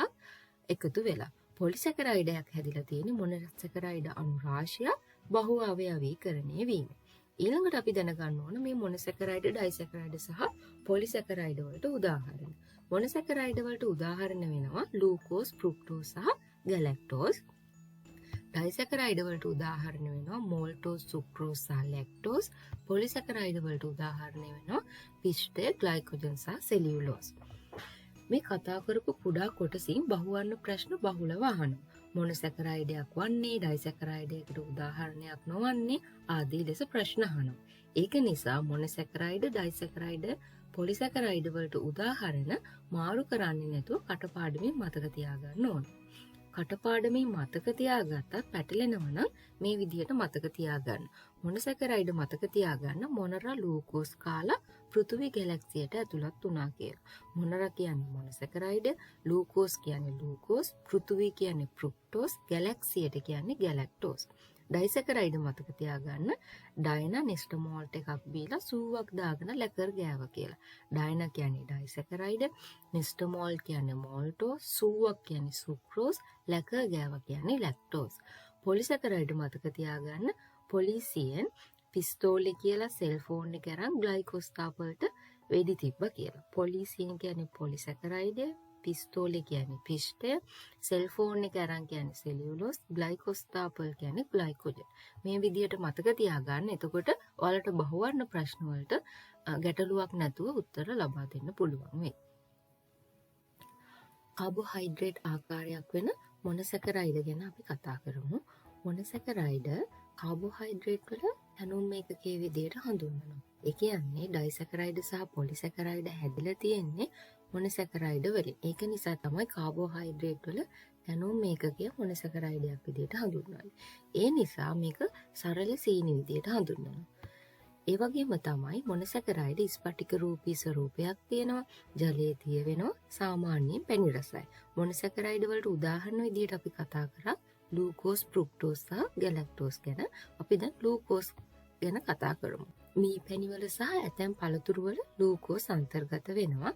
එකතු වෙලා. පොලිසැකරයිඩයක් හැදිලා තියෙන්නේ මොනොසැකරයිඩ් අණු රාශියක් බහු අවයවීකරණය වීම. ඊළඟට අපි දැනගන්න ඕන මේ මොනොසැකරයිඩ්, ඩයිසැකරයිඩ් සහ පොලිසැකරයිඩ් වලට උදාහරණ. මොනොසැකරයිඩ් වලට උදාහරණ වෙනවා ග්ලූකෝස්, ෆ්‍රුක්ටෝස් සහ ගැලැක්ටෝස්. ඩයිසැකරයිඩ් වලට උදාහරණ වෙනවා මෝල්ටෝස්, සුක්‍රෝස් සහ ලැක්ටෝස්. පොලිසැකරයිඩ් වලට උදාහරණ වෙනවා පිෂ්ඨය, ග්ලයිකෝජන් සහ සෙලියුලෝස්. මේ කතා කරපු කුඩා කොටසින් බහුවර්ණ ප්‍රශ්න බහුලව අහනවා. මොනොසැකරයිඩයක් වන්නේ ඩයිසැකරයිඩයකට උදාහරණයක් නොවන්නේ ආදී ලෙස ප්‍රශ්න අහනවා. ඒක නිසා මොනොසැකරයිඩ ඩයිසැකරයිඩ පොලිසැකරයිඩ වලට උදාහරණ මාරු කරන්නේ නැතුව කටපාඩමින් මතක තියාගන්න ඕන. කටපාඩමින් මතක තියාගත්තත් පැටලෙනවා නම් මේ විදිහට මතක තියාගන්න. මොනොසැකරයිඩ මතක තියාගන්න මොනරා ලූකෝස් කාලා පෘථිවි ගැලැක්සියට ඇතුළත් වුණා කියලා. මොනරා කියන්නේ මොනොසැකරයිඩ, ලූකෝස් කියන්නේ ලූකෝස්, පෘථිවි කියන්නේ ෆ්‍රුක්ටෝස්, ගැලැක්සියට කියන්නේ ගැලැක්ටෝස්. ඩයිසැකරයිඩ මතක තියාගන්න ඩයනා නෙස්ටර් මෝල්ට් එකක් බීලා සූවක් දාගෙන ලැකර් ගෑවා කියලා. ඩයනා කියන්නේ ඩයිසැකරයිඩ, නෙස්ටර් මෝල්ට් කියන්නේ මෝල්ටෝස්, සූවක් කියන්නේ සුක්‍රෝස්, ලැකර් ගෑවා කියන්නේ ලැක්ටෝස්. පොලිසැකරයිඩ මතක තියාගන්න පොලිසියෙන් පිස්තෝලේ කියලා සෙල්ෆෝන් එක අරන් ග්ලයිකෝස්ටාප් වලට වෙඩි තිබ්බා කියලා. පොලිසියෙන් කියන්නේ පොලිසැකරයිඩ, පිස්තෝලේ කියන්නේ පිෂ්ඨය, සෙල්ෆෝන් එක අරන් කියන්නේ සෙලියුලෝස්, ග්ලයිකෝස්ටාපල් කියන්නේ ග්ලයිකෝජන්. මේ විදිහට මතක තියාගන්න. එතකොට ඔයාලට බහුවර්ණ ප්‍රශ්න වලට ගැටලුවක් නැතුව උත්තර ලබා දෙන්න පුළුවන් වෙයි. කාබෝහයිඩ්‍රේට් ආකාරයක් වෙන මොනොසැකරයිඩ ගැන අපි කතා කරමු. මොනොසැකරයිඩ කාබෝහයිඩ්‍රේට් වල හැනුම් ඒකකයේ විදිහට හඳුන්වනවා. ඒ කියන්නේ ඩයිසැකරයිඩ සහ පොලිසැකරයිඩ හැදිලා තියෙන්නේ මොනොසැකරයිඩ වලින්. ඒක නිසා තමයි කාබෝහයිඩ්‍රේට් වල හැනුම් ඒකකය මොනොසැකරයිඩයක් විදිහට හඳුන්වන්නේ. ඒ නිසා මේක සරල සීනි විදිහට හඳුන්වනවා. ඒ වගේම තමයි මොනොසැකරයිඩ ස්පටික රූපී ස්වරූපයක් තියෙනවා. ජලයේ තියෙනවා. සාමාන්‍යයෙන් පැණි රසයි. මොනොසැකරයිඩ වලට උදාහරණ විදිහට අපි කතා කරා ලූකෝස්, ෆ්‍රුක්ටෝස් සහ ගැලැක්ටෝස් ගැන. අපි දැන් ලූකෝස් ගැන කතා කරමු. මේ පැණිවල සහ ඇතැම් පළතුරු වල ලූකෝස් අන්තර්ගත වෙනවා.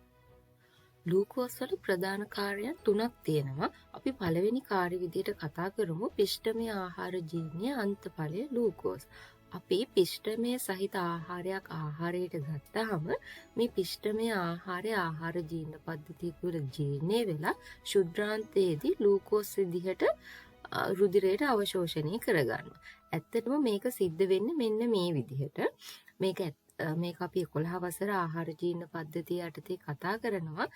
ලූකෝස් වල ප්‍රධාන කාර්යයන් 3ක් තියෙනවා. අපි පළවෙනි කාර්ය විදිහට කතා කරමු පිෂ්ඨමය ආහාර ජීර්ණයේ අන්තඵලය ලූකෝස්. අපි පිෂ්ඨමය සහිත ආහාරයක් ආහාරයට ගත්තාම මේ පිෂ්ඨමය ආහාරය ආහාර ජීර්ණ පද්ධතිය තුළ ජීර්ණය වෙලා ශුද්ධාන්තයේදී ලූකෝස් විදිහට රුධිරයට අවශෝෂණය කරගන්නවා. ඇත්තටම මේක සිද්ධ වෙන්නේ මෙන්න මේ විදිහට. මේක අපි 11 වසර ආහාර ජීර්ණ පද්ධතිය යටතේ කතා කරනවා.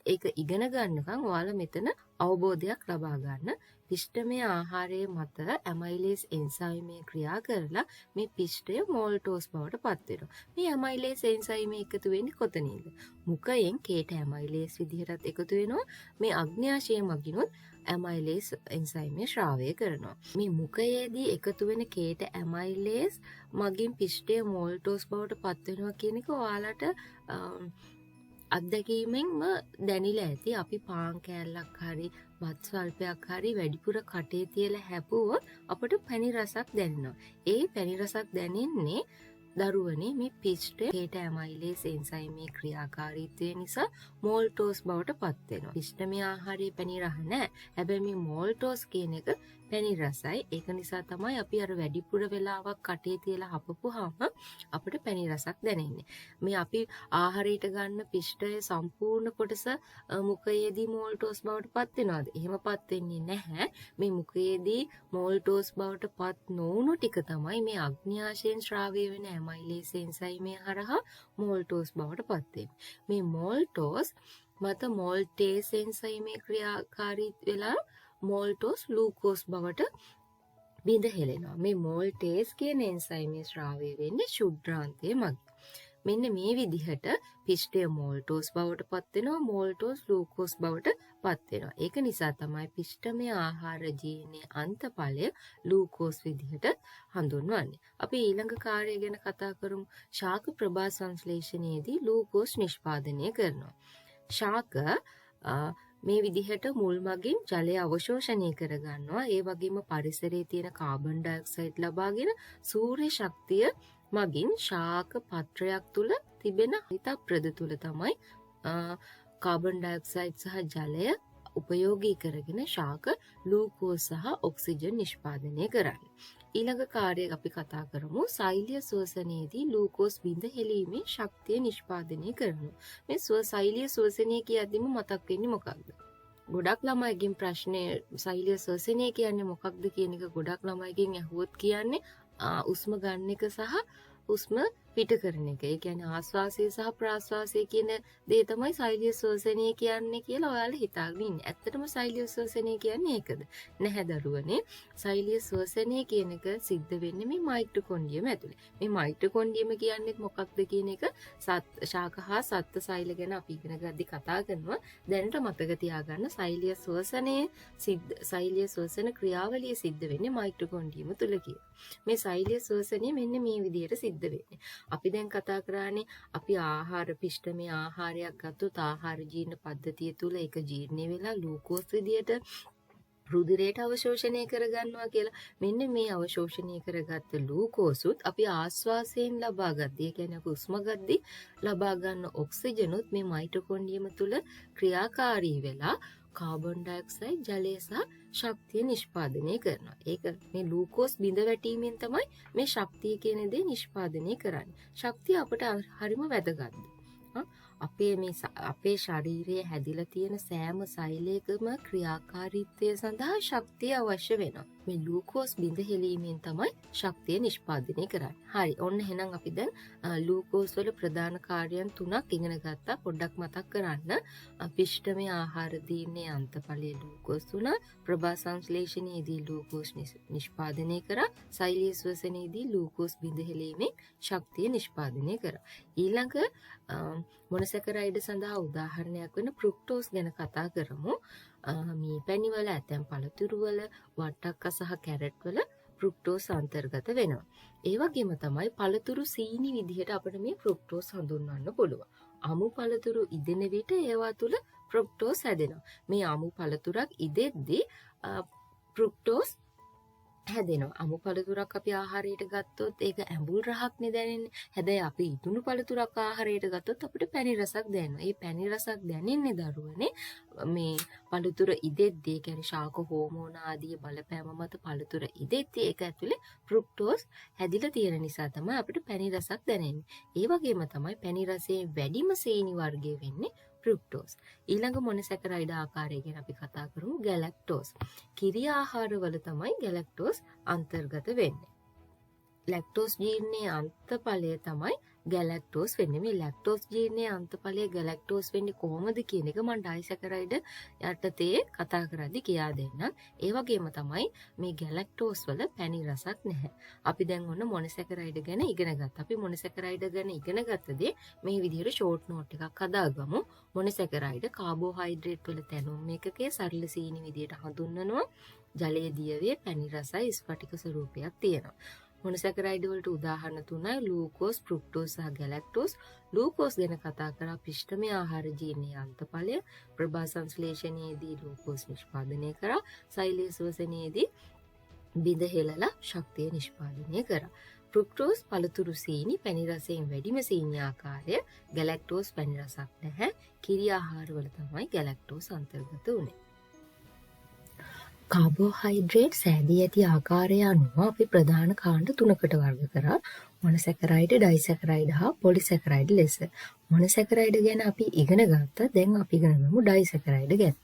ඒක ඉගෙන ගන්නකම් ඔයාලා මෙතන අවබෝධයක් ලබා ගන්න. පිෂ්ඨමය ආහාරයේ මත ඇමයිලේස් එන්සයිමය ක්‍රියා කරලා මේ පිෂ්ඨය මෝල්ටෝස් බවට පත් වෙනවා. මේ ඇමයිලේස් එන්සයිමය එකතු වෙන්නේ කොතනින්ද? මුඛයෙන් කේට ඇමයිලේස් විදිහටත් එකතු වෙනවා. මේ අග්න්‍යාශය මගිනුත් ඇමයිලේස් එන්සයිමය ශ්‍රාවය කරනවා. මේ මුඛයේදී එකතු වෙන කේට ඇමයිලේස් මගින් පිෂ්ඨය මෝල්ටෝස් බවට පත් වෙනවා කියන එක ඔයාලට අත්දැකීමෙන්ම දැනිලා ඇති. අපි පාන් කෑල්ලක් හරි බත් ස්වල්පයක් හරි වැඩිපුර කටේ තියලා හැපුවොත් අපට පැණි රසක් දැනෙනවා. ඒ පැණි රසක් දැනෙන්නේ දරුවනේ මේ පිෂ්ඨය කේට ඇමයිලේස් එන්සයිමේ ක්‍රියාකාරීත්වය නිසා මෝල්ටෝස් බවට පත් වෙනවා. පිෂ්ඨමය ආහාරයේ පැණි රහ නැහැ. හැබැයි මේ මෝල්ටෝස් කියන එක පැණි රසයි. ඒක නිසා තමයි අපි අර වැඩිපුර වෙලාවක් කටේ තියලා හපපුවාම අපිට පැණි රසක් දැනෙන්නේ. මේ අපි ආහාරයට ගන්න පිෂ්ඨයේ සම්පූර්ණ කොටස මුඛයේදී මෝල්ටෝස් බවට පත් වෙනවද? එහෙමපත් වෙන්නේ නැහැ. මේ මුඛයේදී මෝල්ටෝස් බවට පත් නොවුණු ටික තමයි මේ අග්න්‍යාශයෙන් ශ්‍රාවය වෙන ඇමයිලේස් එන්සයිමය හරහා මෝල්ටෝස් බවට පත් වෙන්නේ. මේ මෝල්ටෝස් මත මෝල්ටේස් එන්සයිමේ ක්‍රියාකාරීත්වය වෙලා මෝල්ටෝස් ලූකෝස් බවට බිඳ හෙලෙනවා. මේ මෝල්ටේස් කියන එන්සයිමේ ශ්‍රාවය වෙන්නේ ශුද්ධාන්තයේ මගින්. මෙන්න මේ විදිහට පිෂ්ඨය මෝල්ටෝස් බවට පත් වෙනවා. මෝල්ටෝස් ලූකෝස් බවට පත් වෙනවා. ඒක නිසා තමයි පිෂ්ඨමය ආහාර ජීර්ණයේ අන්තඵලය ලූකෝස් විදිහට හඳුන්වන්නේ. අපි ඊළඟ කාර්යය ගැන කතා කරමු. ශාක ප්‍රභා සංශ්ලේෂණයේදී ලූකෝස් නිෂ්පාදනය කරනවා. ශාක මේ විදිහට මුල් මගින් ජලය අවශෝෂණය කරගන්නවා. ඒ වගේම පරිසරයේ තියෙන කාබන් ඩයොක්සයිඩ් ලබාගෙන සූර්ය ශක්තිය මගින් ශාක පත්‍රයක් තුල තිබෙන හිත ප්‍රද තුල තමයි කාබන් ඩයොක්සයිඩ් සහ ජලය උපයෝගී කරගෙන ශාක ලූකෝස් සහ ඔක්සිජන් නිෂ්පාදනය කරන්නේ. ඊළඟ කාර්යයක් අපි කතා කරමු. සෛලීය ශ්වසනයේදී ලූකෝස් බිඳ හෙලීමේ ශක්තිය නිෂ්පාදනය කරනවා. මේ සෛලීය ශ්වසනය කියද්දිම මතක් වෙන්නේ මොකක්ද? ගොඩක් ළමයිගෙන් ප්‍රශ්නේ සෛලීය ශ්වසනය කියන්නේ මොකක්ද කියන එක ගොඩක් ළමයිගෙන් අහුවොත් කියන්නේ උස්ම ගන්න එක සහ උස්ම පිට කරන එක. ඒ කියන්නේ ආශ්වාසය සහ ප්‍රාශ්වාසය කියන දේ තමයි සෛලීය ශ්වසනය කියන්නේ කියලා ඔයාලා හිතාගෙන ඉන්නේ. ඇත්තටම සෛලීය ශ්වසනය කියන්නේ ඒකද? නැහැ දරුවනේ. සෛලීය ශ්වසනය කියන එක සිද්ධ වෙන්නේ මේ මයිටොකොන්ඩ්‍රියම ඇතුලේ. මේ මයිටොකොන්ඩ්‍රියම කියන්නේ මොකක්ද කියන එක ශාක හා සත්ත්ව සෛල ගැන අපි ඉගෙන ගද්දි කතා කරනවා. දැනට මතක තියාගන්න සෛලීය ශ්වසන ක්‍රියාවලිය සිද්ධ වෙන්නේ මයිටොකොන්ඩ්‍රියම තුල කියලා. මේ සෛලීය ශ්වසනය මෙන්න මේ විදිහට සිද්ධ වෙන්නේ. අපි දැන් කතා කරානේ අපි ආහාර පිෂ්ඨමය ආහාරයක් ගත්තොත් ආහාර ජීර්ණ පද්ධතිය තුල ඒක ජීර්ණය වෙලා ග්ලූකෝස් විදියට රුධිරයට අවශෝෂණය කරගන්නවා කියලා. මෙන්න මේ අවශෝෂණය කරගත්ත ග්ලූකෝසුත් අපි ආශ්වාසයෙන් ලබා ගත්තේ. ඒ කියන්නේ අපි උස්ම ගද්දි ලබා ගන්න ඔක්සිජනුත් මේ මයිටොකොන්ඩ්‍රියම තුල ක්‍රියාකාරී වෙලා කාබන් ඩයොක්සයිඩ් ජලය සහ ශක්තිය නිෂ්පාදනය කරනවා. ඒක මේ ග්ලූකෝස් බිඳ වැටීමෙන් තමයි මේ ශක්තිය කියන දේ නිෂ්පාදනය කරන්නේ. ශක්තිය අපට හරිම වැදගත්. අපේ ශරීරයේ හැදිලා තියෙන සෑම සෛලයකම ක්‍රියාකාරීත්වය සඳහා ශක්තිය අවශ්‍ය වෙනවා. මේ ග්ලූකෝස් බිඳ හෙලීමෙන් තමයි ශක්තිය නිෂ්පාදනය කරන්නේ. හරි. ඔන්න එහෙනම් අපි දැන් ග්ලූකෝස් වල ප්‍රධාන කාර්යයන් 3ක් ඉගෙන ගත්තා. පොඩ්ඩක් මතක් කරන්න. පිෂ්ඨමය ආහාර දීමේ අන්තඵලයේ ග්ලූකෝස් තුන, ප්‍රභා සංශ්ලේෂණයේදී ග්ලූකෝස් නිෂ්පාදනය කරා, සෛලීය ශ්වසනයේදී ග්ලූකෝස් බිඳ හෙලීමෙන් ශක්තිය නිෂ්පාදනය කරා. ඊළඟ මොනොසැකරයිඩ් සඳහා උදාහරණයක් වෙන ෆ්‍රුක්ටෝස් ගැන කතා කරමු. මේ පැණි වල ඇතැම් පළතුරු වල වට්ටක්ක සහ කැරට් වල ෆ්‍රුක්ටෝස් අන්තර්ගත වෙනවා. ඒ වගේම තමයි පළතුරු සීනි විදිහට අපිට මේ ෆ්‍රුක්ටෝස් හඳුන්වන්න පුළුවන්. අමු පළතුරු ඉදෙන විට ඒවා තුල ෆ්‍රුක්ටෝස් හැදෙනවා. මේ අමු පළතුරක් ඉදෙද්දී ෆ්‍රුක්ටෝස් හැදෙනවා. අමු පළතුරක් අපි ආහාරයට ගත්තොත් ඒක ඇඹුල් රහක් නේ දැනෙන්නේ. හැබැයි අපි ඉදුණු පළතුරක් ආහාරයට ගත්තොත් අපිට පැණි රසක් දැනෙනවා. ඒ පැණි රසක් දැනෙන්නේ දරුවනේ මේ පළතුර ඉදෙද්දී, කියන්නේ ශාක හෝමෝන ආදී බලපෑම මත පළතුර ඉදෙද්දී ඒක ඇතුලේ ෆ්‍රුක්ටෝස් හැදිලා තියෙන නිසා තමයි අපිට පැණි රසක් දැනෙන්නේ. ඒ වගේම තමයි පැණි රසයෙන් වැඩිම සීනි වර්ගය වෙන්නේ ෆ්‍රුක්ටෝස්. ඊළඟ මොනොසැකරයිඩ් ආකාරය ගැන අපි කතා කරමු. ගැලැක්ටෝස්. කිරි ආහාරවල තමයි ගැලැක්ටෝස් අන්තර්ගත වෙන්නේ. ලැක්ටෝස් ජීර්ණයේ අන්තඵලය තමයි ගැලැක්ටෝස් වෙන්නේ. මේ ලැක්ටෝස් ජීර්ණයේ අන්තඵලය ගැලැක්ටෝස් වෙන්නේ කොහොමද කියන එක මම ඩයිසැකරයිඩ් යටතේ කතා කරද්දි කියා දෙන්නම්. ඒ වගේම තමයි මේ ගැලැක්ටෝස් වල පැණි රසක් නැහැ. අපි දැන් ඔන්න මොනොසැකරයිඩ් ගැන ඉගෙන ගත්තා. අපි මොනොසැකරයිඩ් ගැන ඉගෙන ගත්තදී මේ විදිහට ෂෝට් නෝට් එකක් හදාගමු. මොනොසැකරයිඩ් කාබෝහයිඩ්‍රේට් වල තැනුම් එකකේ සරල සීනි විදිහට හඳුන්වනවා. ජලයේ දියවේ පැණි රසයි ස්ෆටික ස්වරූපයක් තියෙනවා. මොනොසැකරයිඩ් වලට උදාහරණ තුනයි ග්ලූකෝස්, ෆ්‍රුක්ටෝස් සහ ගැලැක්ටෝස්. ග්ලූකෝස් ගැන කතා කරා පිෂ්ඨමය ආහාර ජීර්ණයේ අන්තඵලය, ප්‍රභා සංශ්ලේෂණයේදී ග්ලූකෝස් නිෂ්පාදනය කරා, සෛලීය ශ්වසනයේදී බිඳ හෙලලා ශක්තිය නිෂ්පාදනය කරා. ෆ්‍රුක්ටෝස් පළතුරු සීනි, පැණි රසයෙන් වැඩිම සීනි ආකාරය. ගැලැක්ටෝස් පැණි රසක් නැහැ. කිරි ආහාරවල තමයි ගැලැක්ටෝස් අන්තර්ගත වුනේ. කාබෝහයිඩ්‍රේට් සෑදී ඇති ආකාරය අනුව අපි ප්‍රධාන කාණ්ඩ 3කට වර්ග කරා. මොනොසැකරයිඩ්, ඩයිසැකරයිඩ් හා පොලිසැකරයිඩ් ලෙස. මොනොසැකරයිඩ් ගැන අපි ඉගෙන ගත්තා. දැන් අපි ඉගෙන ගමු ඩයිසැකරයිඩ් ගැන.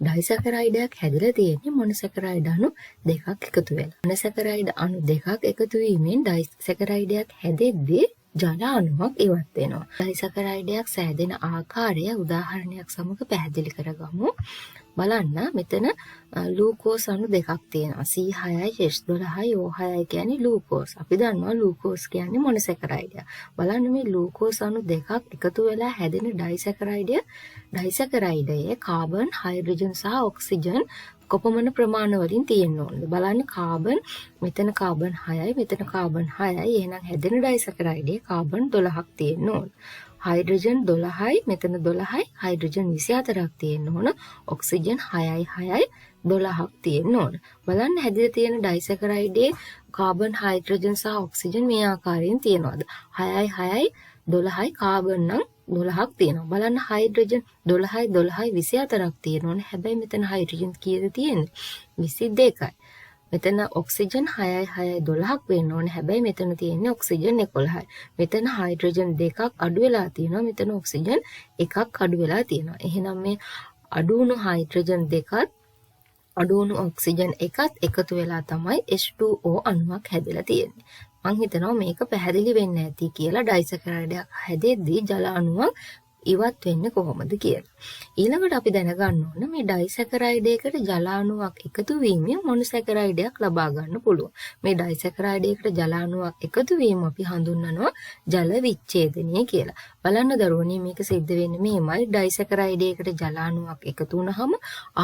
ඩයිසැකරයිඩයක් හැදිලා තියෙන්නේ මොනොසැකරයිඩ් අණු දෙකක් එකතු වෙලා. මොනොසැකරයිඩ් අණු දෙකක් එකතු වීමෙන් ඩයිසැකරයිඩයක් හැදෙද්දී ජල අණුවක් ඉවත් වෙනවා. ඩයිසැකරයිඩයක් සෑදෙන ආකාරය උදාහරණයක් සමග පැහැදිලි කරගමු. බලන්න මෙතන ග්ලූකෝස් අණු දෙකක් තියෙනවා. C6යි H12යි O6යි කියන්නේ ග්ලූකෝස්. අපි දන්නවා ග්ලූකෝස් කියන්නේ මොනොසැකරයිඩ්. බලන්න මේ ග්ලූකෝස් අණු දෙකක් එකතු වෙලා හැදෙන ඩයිසැකරයිඩයේ කාබන්, හයිඩ්‍රජන් සහ ඔක්සිජන් කොපමණ ප්‍රමාණ වලින් තියෙන්න ඕනද? බලන්න කාබන්, මෙතන කාබන් 6යි, මෙතන කාබන් 6යි. එහෙනම් හැදෙන ඩයිසැකරයිඩයේ කාබන් 12ක් තියෙන්න ඕන. හයිඩ්‍රජන් 12යි, මෙතන 12යි, හයිඩ්‍රජන් 24ක් තියෙන්න ඕන. ඔක්සිජන් 6යි 6යි 12ක් තියෙන්න ඕන. බලන්න හැදිලා තියෙන ඩයිසැකරයිඩයේ කාබන්, හයිඩ්‍රජන් සහ ඔක්සිජන් මේ ආකාරයෙන් තියෙනවද? 6යි 6යි 12යි කාබන් නම් 12ක් තියෙනවා. බලන්න හයිඩ්‍රජන් 12යි 12යි 24ක් තියෙනවනේ. හැබැයි මෙතන හයිඩ්‍රජන් කීයද තියෙන්නේ? 22යි. මෙතන ඔක්සිජන් 6යි 6යි 12ක් වෙන්න ඕනේ. හැබැයි මෙතන තියෙන්නේ ඔක්සිජන් 11යි. මෙතන හයිඩ්‍රජන් දෙකක් අඩු වෙලා තියෙනවා. මෙතන ඔක්සිජන් එකක් අඩු වෙලා තියෙනවා. එහෙනම් මේ අඩු වුණු හයිඩ්‍රජන් දෙකත් අඩු වුණු ඔක්සිජන් එකත් එකතු වෙලා තමයි H2O අණුවක් හැදලා තියෙන්නේ. මං හිතනවා මේක පැහැදිලි වෙන්න ඇති කියලා ඩයිසැකරයිඩයක් හැදෙද්දී ජල අණුවක් ඉවත් වෙන්නේ කොහොමද කියලා. ඊළඟට අපි දැනගන්න ඕන මේ ඩයිසැකරයිඩයකට ජල අණුවක් එකතු වීමෙන් මොනොසැකරයිඩයක් ලබා ගන්න පුළුවන්. මේ ඩයිසැකරයිඩයකට ජල අණුවක් එකතු වීම අපි හඳුන්වනවා ජල විච්ඡේදනය කියලා. බලන්න දරුවනේ මේක සිද්ධ වෙන්නේ මේමයි. ඩයිසැකරයිඩයකට ජල අණුවක් එකතු වුනහම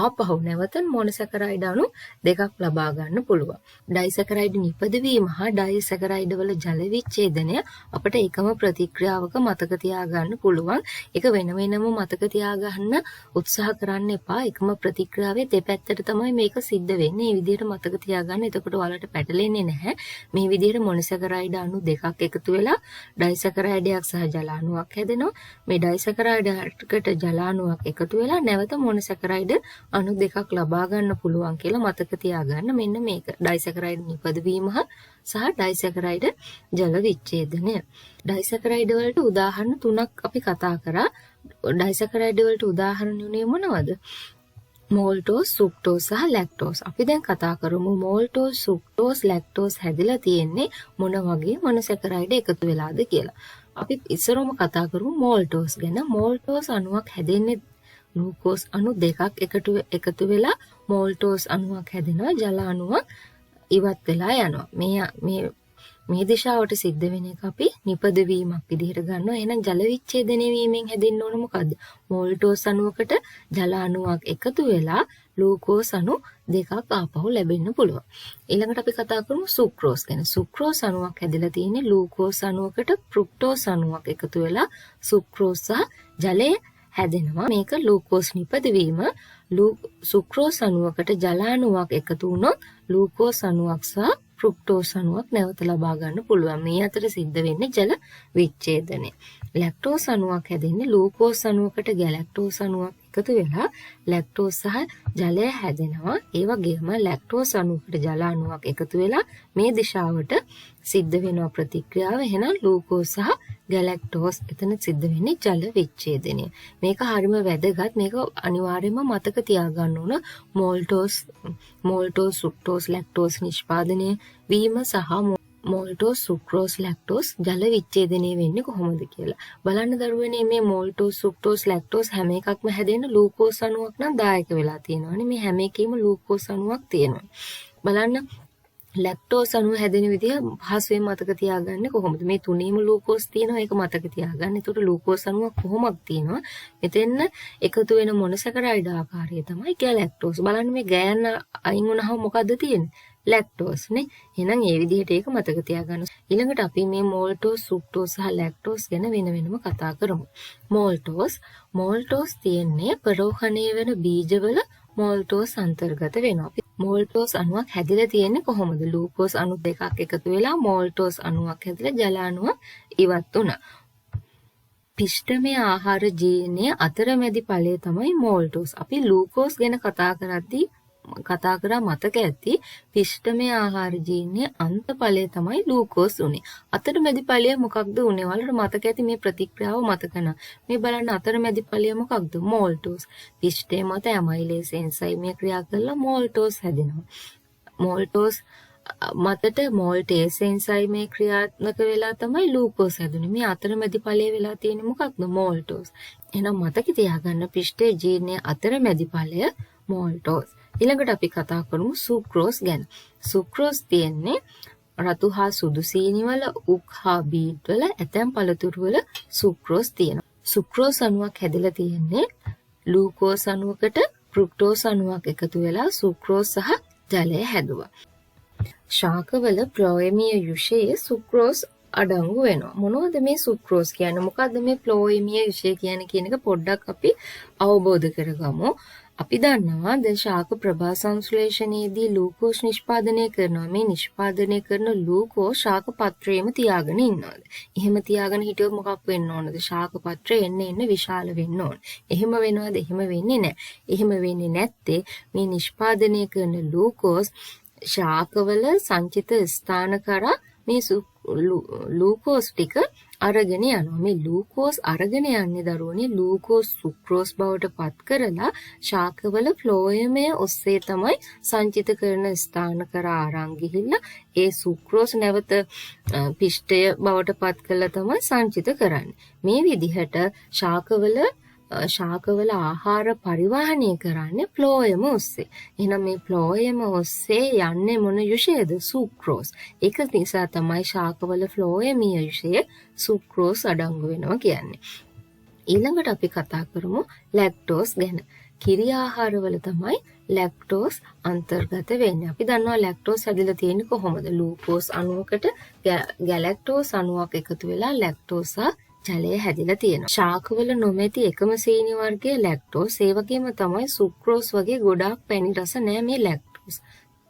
ආපහු නැවත මොනොසැකරයිඩ අණු දෙකක් ලබා ගන්න පුළුවන්. ඩයිසැකරයිඩ නිපදවීම හා ඩයිසැකරයිඩ වල ජල විච්ඡේදනය අපිට එකම ප්‍රතික්‍රියාවක මතක තියාගන්න පුළුවන්. ඒක වෙන වෙනම මතක තියාගන්න උත්සාහ කරන්න එපා. එකම ප්‍රතික්‍රියාවේ දෙපැත්තට තමයි මේක සිද්ධ වෙන්නේ. මේ විදිහට මතක තියාගන්න. එතකොට ඔයාලට පැටලෙන්නේ නැහැ. මේ විදිහට මොනොසැකරයිඩ අණු දෙකක් එකතු වෙලා ඩයිසැකරයිඩයක් සහ ජල අණුවක් හැදෙනවා. මේ ඩයිසැකරයිඩකට ජල අණුවක් එකතු වෙලා නැවත මොනොසැකරයිඩ අණු දෙකක් ලබා ගන්න පුළුවන් කියලා මතක තියාගන්න. මෙන්න මේක ඩයිසැකරයිඩ නිපදවීම සහ ඩයිසැකරයිඩ ජල විච්ඡේදනය. ඩයිසැකරයිඩ වලට උදාහරණ තුනක් අපි කතා කරා. ඩයිසැකරයිඩ වලට උදාහරණ උනේ මොනවද? මෝල්ටෝස්, සුක්ටෝස් සහ ලැක්ටෝස්. අපි දැන් කතා කරමු මෝල්ටෝස්, සුක්ටෝස්, ලැක්ටෝස් හැදිලා තියෙන්නේ මොන වගේ මොනොසැකරයිඩ එකතු වෙලාද කියලා. අපි ඉස්සරම කතා කරමු මෝල්ටෝස් ගැන. මෝල්ටෝස් අණුවක් හැදෙන්නේ ග්ලූකෝස් අණු දෙකක් එකතු වෙලා මෝල්ටෝස් අණුවක් හැදෙනවා. ජල අණුවක් ඉවත් වෙලා යනවා. මේ දිශාවට සිද්ධ වෙන එක අපි නිපදවීමක් විදිහට ගන්නවා. එහෙනම් ජල විච්ඡේදනය වීමෙන් හැදෙන්න ඕන මොකද්ද? මෝල්ටෝස් අණුවකට ජල අණුවක් එකතු වෙලා ග්ලූකෝස් අණු දෙකක් ආපහු ලැබෙන්න පුළුවන්. ඊළඟට අපි කතා කරමු සුක්‍රෝස් ගැන. සුක්‍රෝස් අණුවක් හැදලා තියෙන්නේ ග්ලූකෝස් අණුවකට ෆ්‍රුක්ටෝස් අණුවක් එකතු වෙලා සුක්‍රෝස් සහ ජලය හැදෙනවා. මේක ග්ලූකෝස් නිපදවීම. සුක්‍රෝස් අණුවකට ජල අණුවක් එකතු වුණොත් ග්ලූකෝස් අණුවක් සහ ෆ්‍රුක්ටෝස් අණුවක් නැවත ලබා ගන්න පුළුවන්. මේ අතර සිද්ධ වෙන්නේ ජල විච්ඡේදනය. ලැක්ටෝස් අණුවක් හැදෙන්නේ ග්ලූකෝස් අණුවකට ගැලැක්ටෝස් අණුවක් එකතු වෙලා ලැක්ටෝස් සහ ජලය හැදෙනවා. ඒ වගේම ලැක්ටෝස් අණුවකට ජල අණුවක් එකතු වෙලා මේ දිශාවට සිද්ධ වෙනවා ප්‍රතික්‍රියාව. එහෙනම් ග්ලූකෝස් සහ ගැලැක්ටෝස් එතන සිද්ධ වෙන්නේ ජල විච්ඡේදනය. මේක හරිම වැදගත්. මේක අනිවාර්යයෙන්ම මතක තියාගන්න ඕන. මෝල්ටෝස්, සුක්ටෝස්, ලැක්ටෝස් නිෂ්පාදනය වීම සහ මෝල්ටෝස්, සුක්‍රෝස්, ලැක්ටෝස් ජල විච්ඡේදනය වෙන්නේ කොහොමද කියලා. බලන්න දරුවනේ මේ මෝල්ටෝස්, සුක්ටෝස්, ලැක්ටෝස් හැම එකක්ම හැදෙන්න ග්ලූකෝස් අණුවක් නම් දායක වෙලා තියෙනවානේ. මේ හැම එකෙම ග්ලූකෝස් අණුවක් තියෙනවා. බලන්න ලැක්ටෝස් අණුව හැදෙන විදිහ පහසුවෙන් මතක තියාගන්නේ කොහොමද? මේ තුනේම ග්ලූකෝස් තියෙනවා. ඒක මතක තියාගන්න. ඒකට ග්ලූකෝස් අණුවක් කොහොමද තියෙනවා? මෙතෙන්න එකතු වෙන මොනොසැකරයිඩ ආකාරය තමයි ගැලැක්ටෝස්. බලන්න මේ ගෑන අයින් වුණාම මොකද්ද තියෙන්නේ? ලැක්ටෝස් නේ. එහෙනම් ඒ විදිහට ඒක මතක තියාගන්න. ඊළඟට අපි මේ මෝල්ටෝස්, සුක්ටෝස් සහ ලැක්ටෝස් ගැන වෙන වෙනම කතා කරමු. මෝල්ටෝස් තියෙන්නේ පරෝහණය වෙන බීජවල මෝල්ටෝස් අන්තර්ගත වෙනවා. මෝල්ටෝස් අණුවක් හැදිලා තියෙන්නේ කොහොමද? ග්ලූකෝස් අණු දෙකක් එකතු වෙලා මෝල්ටෝස් අණුවක් හැදිලා ජල අණුවක් ඉවත් වුණා. පිෂ්ඨමය ආහාර ජීර්ණයේ අතරමැදි ඵලය තමයි මෝල්ටෝස්. අපි ග්ලූකෝස් ගැන කතා කරා මතක ඇති. පිෂ්ඨමය ආහාර ජීර්ණයේ අන්තඵලය තමයි ග්ලූකෝස් උනේ. අතරමැදි ඵලය මොකක්ද උනේ? වලට මතක ඇති මේ ප්‍රතික්‍රියාව මතක නැහැ. මේ බලන්න අතරමැදි ඵලය මොකක්ද? මෝල්ටෝස්. පිෂ්ඨය මත ඇමයිලේස් එන්සයිමය ක්‍රියා කරලා මෝල්ටෝස් හැදෙනවා. මෝල්ටෝස් මතට මෝල්ටේස් එන්සයිමේ ක්‍රියාත්මක වෙලා තමයි ග්ලූකෝස් හැදුනේ. මේ අතරමැදි ඵලය වෙලා තියෙන්නේ මොකක්ද? මෝල්ටෝස්. එහෙනම් මතක තියාගන්න පිෂ්ඨයේ ජීර්ණයේ අතරමැදි ඵලය මෝල්ටෝස්. ඊළඟට අපි කතා කරමු සුක්‍රෝස් ගැන. සුක්‍රෝස් තියෙන්නේ රතු හා සුදු සීනි වල, උක් හා බීට් වල ඇතැම් පළතුරු වල සුක්‍රෝස් තියෙනවා. සුක්‍රෝස් අණුවක් හැදලා තියෙන්නේ ග්ලූකෝස් අණුවකට ෆ්‍රුක්ටෝස් අණුවක් එකතු වෙලා සුක්‍රෝස් සහ ජලය හැදුවා. ශාකවල ප්ලෝයමීය යුෂයේ සුක්‍රෝස් අඩංගු වෙනවා. මොනවද මේ සුක්‍රෝස් කියන්නේ? මොකද්ද මේ ප්ලෝයමීය යුෂය කියන එක පොඩ්ඩක් අපි අවබෝධ කරගමු. අපි දන්නවා දැන් ශාක ප්‍රභා සංශ්ලේෂණයේදී ග්ලූකෝස් නිෂ්පාදනය කරනවා. මේ නිෂ්පාදනය කරන ග්ලූකෝස් ශාක පත්‍රයේම තියාගෙන ඉන්නවාද? එහෙම තියාගෙන හිටියොත් මොකක් වෙන්න ඕනද? ශාක පත්‍රය එන්න විශාල වෙන්න ඕන. එහෙම වෙනවද? එහෙම වෙන්නේ නැහැ. එහෙම වෙන්නේ නැත්තේ මේ නිෂ්පාදනය කරන ග්ලූකෝස් ශාකවල සංචිත ස්ථාන කරා මේ ග්ලූකෝස් ටික අරගෙන යනවා. මේ ලූකෝස් අරගෙන යන්නේ දරුවනේ ලූකෝස් සුක්‍රෝස් බවට පත් කරලා ශාකවල ෆ්ලෝයමය ඔස්සේ තමයි සංචිත කරන ස්ථාන කරා අරන් ගිහිල්ලා ඒ සුක්‍රෝස් නැවත පිෂ්ඨය බවට පත් කරලා තමයි සංචිත කරන්නේ. මේ විදිහට ශාකවල ආහාර පරිවාහනය කරන්නේ ෆ්ලෝයම ඔස්සේ. එහෙනම් මේ ෆ්ලෝයම ඔස්සේ යන්නේ මොන යුෂයද? සුක්‍රෝස්. ඒක නිසා තමයි ශාකවල ෆ්ලෝයමීය යුෂයේ සුක්‍රෝස් අඩංගු වෙනවා කියන්නේ. ඊළඟට අපි කතා කරමු ලැක්ටෝස් ගැන. කිරි ආහාරවල තමයි ලැක්ටෝස් අන්තර්ගත වෙන්නේ. අපි දන්නවා ලැක්ටෝස් හැදිලා තියෙන්නේ කොහොමද? ලූකෝස් අණුවකට ගැලැක්ටෝස් අණුවක් එකතු වෙලා ලැක්ටෝසා ජලය හැදිලා තියෙනවා. ශාකවල නොමැති එකම සීනි වර්ගය ලැක්ටෝස්. ඒ වගේම තමයි සුක්‍රෝස් වගේ ගොඩාක් පැණි රස නැහැ මේ ලැක්ටෝස්.